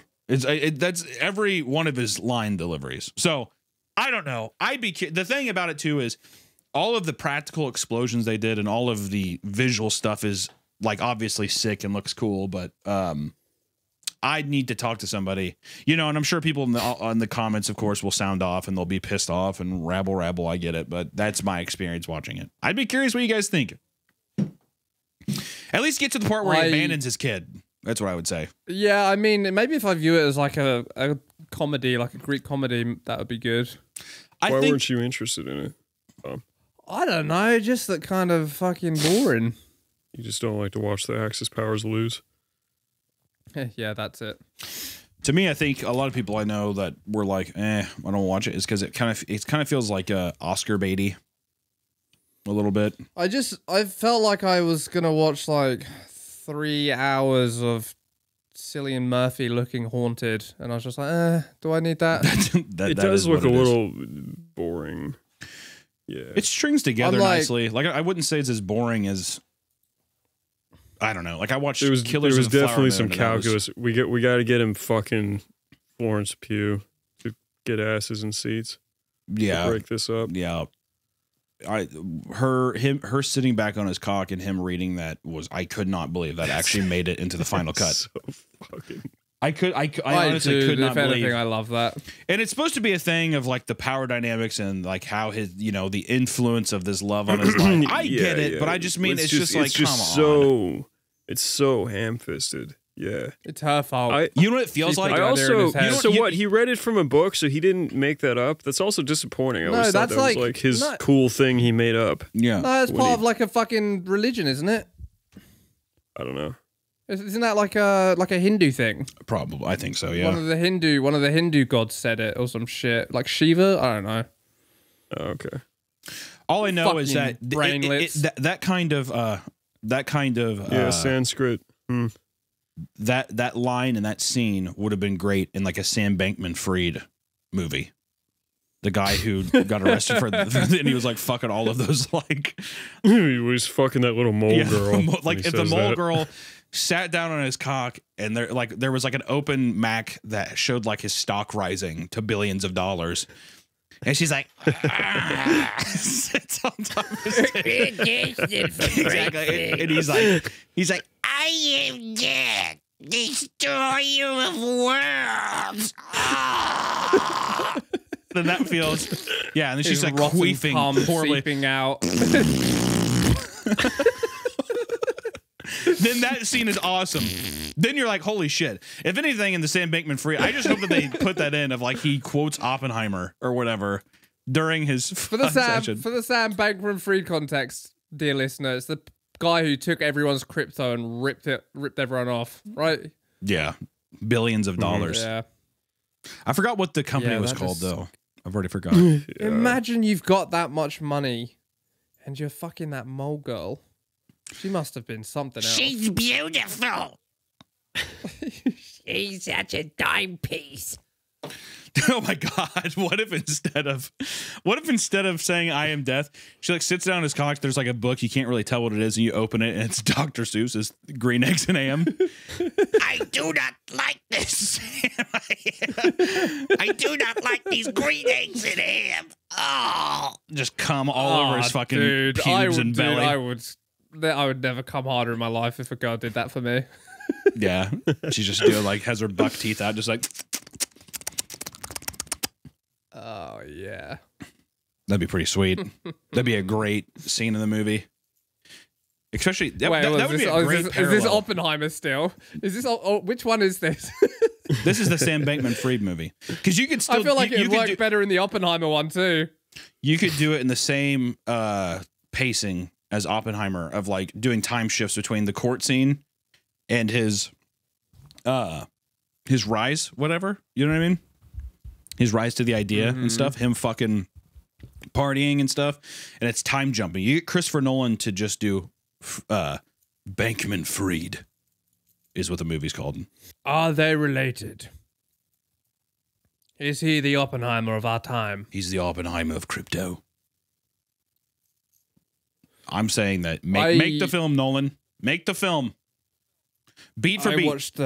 That's every one of his line deliveries. So I don't know. The thing about it too is all of the practical explosions they did and all of the visual stuff is like obviously sick and looks cool, but I need to talk to somebody, and I'm sure people in the comments, of course, will sound off and they'll be pissed off and rabble. I get it, but that's my experience watching it. I'd be curious what you guys think. At least get to the part where he abandons his kid. That's what I would say. Yeah, I mean, maybe if I view it as like a comedy, like a Greek comedy, that would be good. Why weren't you interested in it? I don't know, just that kind of fucking boring. You just don't like to watch the Axis powers lose? Yeah, that's it. To me, I think a lot of people I know that were like, I don't watch it, is because it kind of feels like Oscar baity a little bit. I felt like I was gonna watch like 3 hours of Cillian Murphy looking haunted, and I was just like, do I need that? It does look a little boring. Yeah, it strings together nicely. Like I wouldn't say it's as boring as, I don't know. Like I watched Killers of the Flower Moon. There was definitely some calculus. We got to get him fucking Florence Pugh to get asses in seats. Yeah, to break this up. Yeah, her sitting back on his cock and him reading that I could not believe that actually made it into the final cut. So fucking. I honestly could not believe. Anything, I love that. And it's supposed to be a thing of like the power dynamics and like how his, the influence of this love on his life. I get it, but I just mean it's just like, come on. It's so ham-fisted. Yeah. It's her fault. You know what it feels like? He read it from a book, so he didn't make that up? That's also disappointing. I always thought that was like his cool thing he made up. Yeah. No, it's part of like a fucking religion, isn't it? I don't know. Isn't that like a Hindu thing? Probably, I think so. Yeah. One of the Hindu gods said it or some shit, like Shiva. I don't know. Oh, okay. All I know is that brainlets. that kind of Sanskrit. That line and that scene would have been great in like a Sam Bankman-Fried movie. The guy who got arrested and he was like fucking all of those like he was fucking that little mole girl. Like if the mole girl sat down on his cock and there was like an open Mac that showed like his stock rising to billions of dollars. And she's like, sits on top of his dick. Exactly. And he's like, I am dead, destroyer of worlds. Then that feels, yeah. And then she's like queefing poorly. Seeping out. Then that scene is awesome. Then you're like, holy shit. If anything in the Sam Bankman-Fried, I just hope that they put that in of like he quotes Oppenheimer or whatever during his for the Sam Bankman-Fried context, dear listener. It's the guy who took everyone's crypto and ripped everyone off, right? Yeah, billions of dollars. Yeah, I forgot what the company was called though. I've already forgotten. Imagine you've got that much money and you're fucking that mole girl. She must have been something else. She's beautiful. She's such a dime piece. Oh my god! What if instead of saying "I am death," she like sits down on his cock? There's like a book, you can't really tell what it is, and you open it, and it's Dr. Seuss's Green Eggs and Ham. I do not like this. I do not like these green eggs and ham. Oh, just come all over his fucking pubes and belly. I would never come harder in my life if a girl did that for me. Yeah, she's just doing like has her buck teeth out, just like. Oh yeah, that'd be pretty sweet. That'd be a great scene in the movie. Especially that would be a great parallel. Is this Oppenheimer still? Is this? Which one is this? This is the Sam Bankman-Fried movie because you could still. I feel like you it'd could work better in the Oppenheimer one too. You could do it in the same pacing as Oppenheimer of like doing time shifts between the court scene and his rise, whatever. You know what I mean? His rise to the idea and stuff. Him fucking partying and stuff, and it's time jumping. You get Christopher Nolan to just do Bankman-Fried is what the movie's called. Are they related? Is he the Oppenheimer of our time? He's the Oppenheimer of crypto. I'm saying that make the film, Nolan. Make the film. Beat for beat. I watched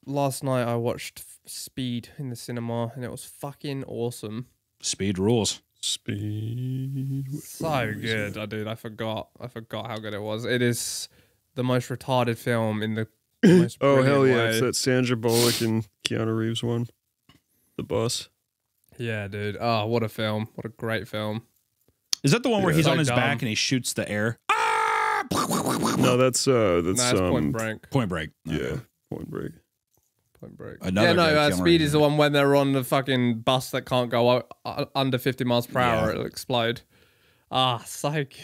last night. I watched Speed in the cinema, and it was fucking awesome. Speed rules. Speed. So good, dude. I forgot how good it was. It is the most retarded film in the most Oh hell brilliant yeah! way. It's that Sandra Bullock and Keanu Reeves one. The bus. Yeah, dude. Oh, what a film! What a great film. Is that the one where he's So on his dumb. back and he shoots the air? No, that's That's Point Break. Point Break. Yeah, Point Break. Point Break. Another yeah, no. good Keanu Speed Reeves is the one when they're on the fucking bus that can't go under 50 miles per hour. Yeah. It'll explode. Ah, so good.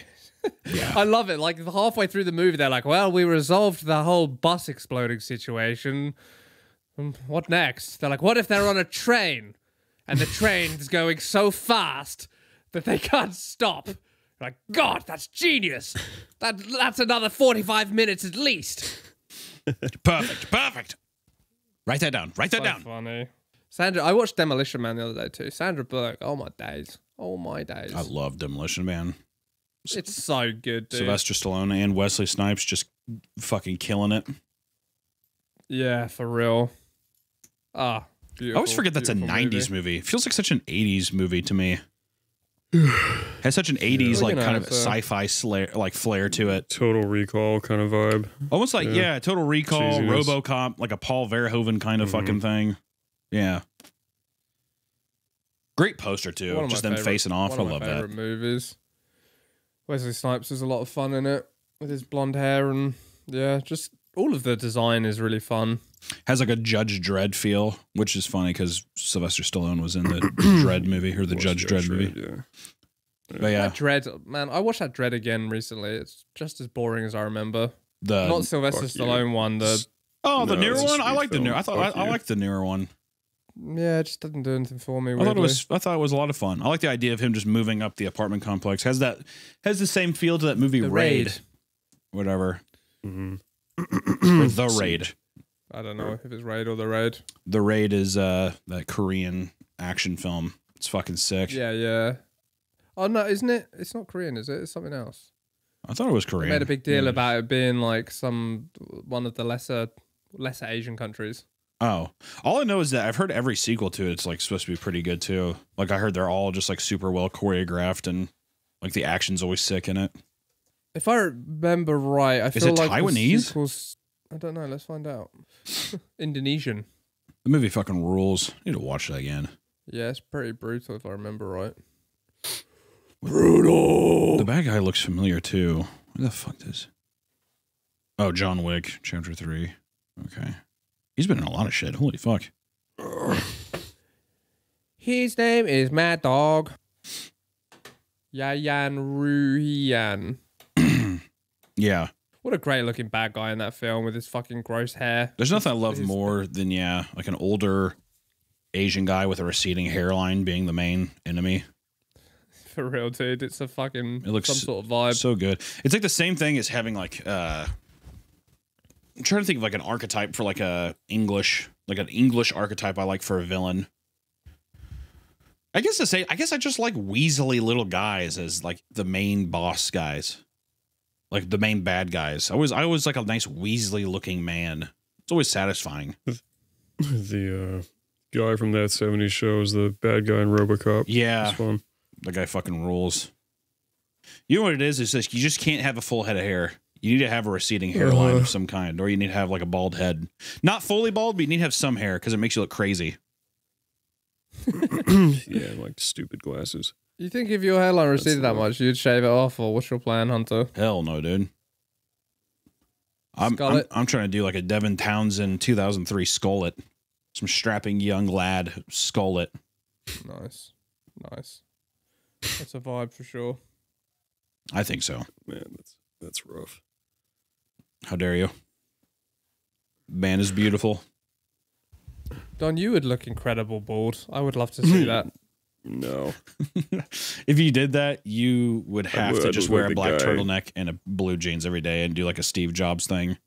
Yeah. I love it. Like halfway through the movie, they're like, "Well, we resolved the whole bus exploding situation. What next?" They're like, "What if they're on a train, and the train's going so fast that they can't stop?" Like, God, that's genius. That's another 45 minutes at least. Perfect. Write that down. Write that So down. funny. Sandra, I watched Demolition Man the other day too. Sandra Bullock. Oh my days. I love Demolition Man. It's so good, dude. Sylvester Stallone and Wesley Snipes just fucking killing it. Yeah, for real. Ah, beautiful. I always forget that's a beautiful 90s movie. It feels like such an 80s movie to me. Has such an 80s like kind of sci-fi flair to it. Total Recall kind of vibe. Almost like Total Recall, Cheesiness. RoboCop, like a Paul Verhoeven kind of fucking thing. Yeah. Great poster too. One of Just my them favorite- facing off. I one of love my that. favorite movies. Wesley Snipes is a lot of fun in it with his blonde hair and just all of the design is really fun. Has like a Judge Dredd feel, which is funny because Sylvester Stallone was in the Dredd movie or the Judge Dredd movie. Yeah. But yeah, That Dredd, man, I watched that Dredd again recently. It's just as boring as I remember. the Not Sylvester fuck you. Stallone one. The the No, newer it's a one. I sweet like the film. new. I thought Fuck I you. like the newer one. it just didn't do anything for me. I thought weirdly. it was a lot of fun. I like the idea of him just moving up the apartment complex. Has the same feel to that movie The Raid. Raid. Whatever. Mhm. Or The Raid. I don't know if it's Raid or the Raid. The Raid is that Korean action film. It's fucking sick. Yeah. Oh no, isn't it? It's not Korean, is it? It's something else. I thought it was They Korean. made a big deal about it being like one of the lesser Asian countries. Oh, all I know is that I've heard every sequel to it. It's like supposed to be pretty good too. Like I heard they're all just like super well choreographed and like the action's always sick in it. If I remember right, I feel it like Taiwanese? the sequels, I don't know. Let's find out. Indonesian. The movie fucking rules. I need to watch that again. Yeah, it's pretty brutal if I remember right. The bad guy looks familiar too. Who the fuck is? Oh, John Wick, Chapter 3. Okay. He's been in a lot of shit. Holy fuck. His name is Mad Dog. Yayan Ruhian. Yeah. What a great looking bad guy in that film with his fucking gross hair. There's nothing I love His- more than, like an older Asian guy with a receding hairline being the main enemy. For real, dude. It's a fucking It looks some sort of vibe. So good. It's like the same thing as having like I'm trying to think of like an archetype for like an English archetype I like for a villain. I guess I just like weaselly little guys as like the main boss guys. Like the main bad guys. I always like a nice Weasley looking man. It's always satisfying. The guy from that 70s show is the bad guy in RoboCop. Yeah. It's fun. The guy fucking rules. You know what it is? It's just you just can't have a full head of hair. You need to have a receding hairline of some kind, or you need to have like a bald head. Not fully bald, but you need to have some hair because it makes you look crazy. Yeah, and like stupid glasses. You think if your hairline receded that much, you'd shave it off, or what's your plan, Hunter? Hell no, dude. I'm Skullet? trying to do like a Devin Townsend 2003 skullet. some strapping young lad skull it. Nice. Nice. That's a vibe for sure. I think so. Man, that's rough. How dare you? Man is beautiful. Don, you would look incredible bald. I would love to see that. No. If you did that, you would have to I'd just look wear like a the black guy- turtleneck and a blue jeans every day and do like a Steve Jobs thing.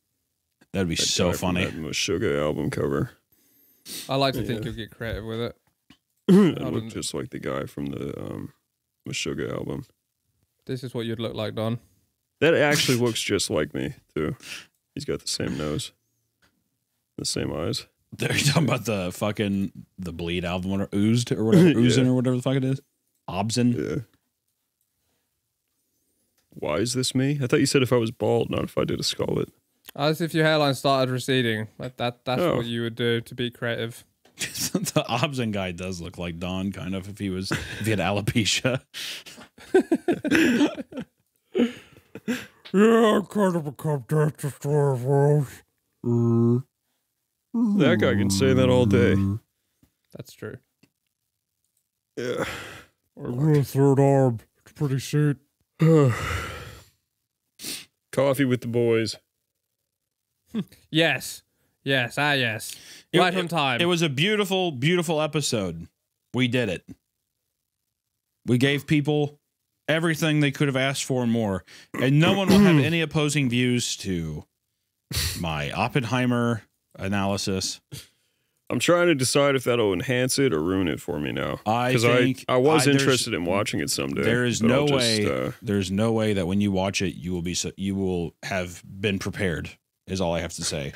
That'd be That so guy from funny. That Meshuggah album cover. I like to think Yeah. you'll get creative with it. I don't- look just like the guy from the Meshuggah album. This is what you'd look like, Don. That actually looks just like me too. He's got the same nose, the same eyes. They're talking about the Bleed album or Oozed or whatever, Oozin or whatever the fuck it is. Obsin. Yeah. Why is this me? I thought you said if I was bald, not if I did a skullet. As if your hairline started receding. That's Oh. what you would do to be creative. The Obsin guy does look like Don, kind of, if he had alopecia. Yeah, I kind of become dead to story of worlds. That guy can say that all day. That's true. Yeah. I got a third arm. It's pretty sweet. Coffee with the boys. Yes. Yes. Yes. It- Right on time. It was a beautiful, beautiful episode. We did it. We gave people everything they could have asked for and more. And no one will have any opposing views to my Oppenheimer analysis. I'm trying to decide if that'll enhance it or ruin it for me now. I Because think I was there's- interested in watching it someday. There is but no I'll just, way. There's no way that when you watch it, you will have been prepared. Is all I have to say.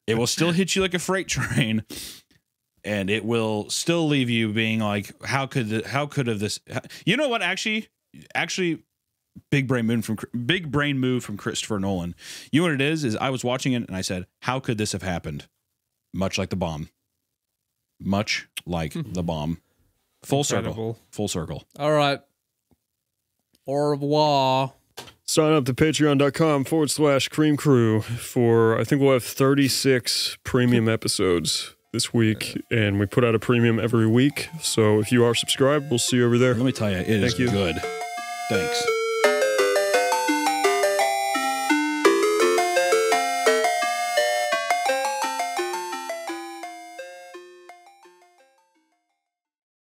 It will still hit you like a freight train, and it will still leave you being like, how could have this? You know what? Actually, big brain move from Christopher Nolan. You know what it is I was watching it and I said, how could this have happened? Much like the bomb. Much like the bomb. Full circle. Incredible. Full circle. All right. Au revoir. Sign up to patreon.com/Cream Crew for, I think we'll have 36 premium episodes this week, and we put out a premium every week. So if you are subscribed, we'll see you over there. Let me tell you, it is Thank you. good. Thanks.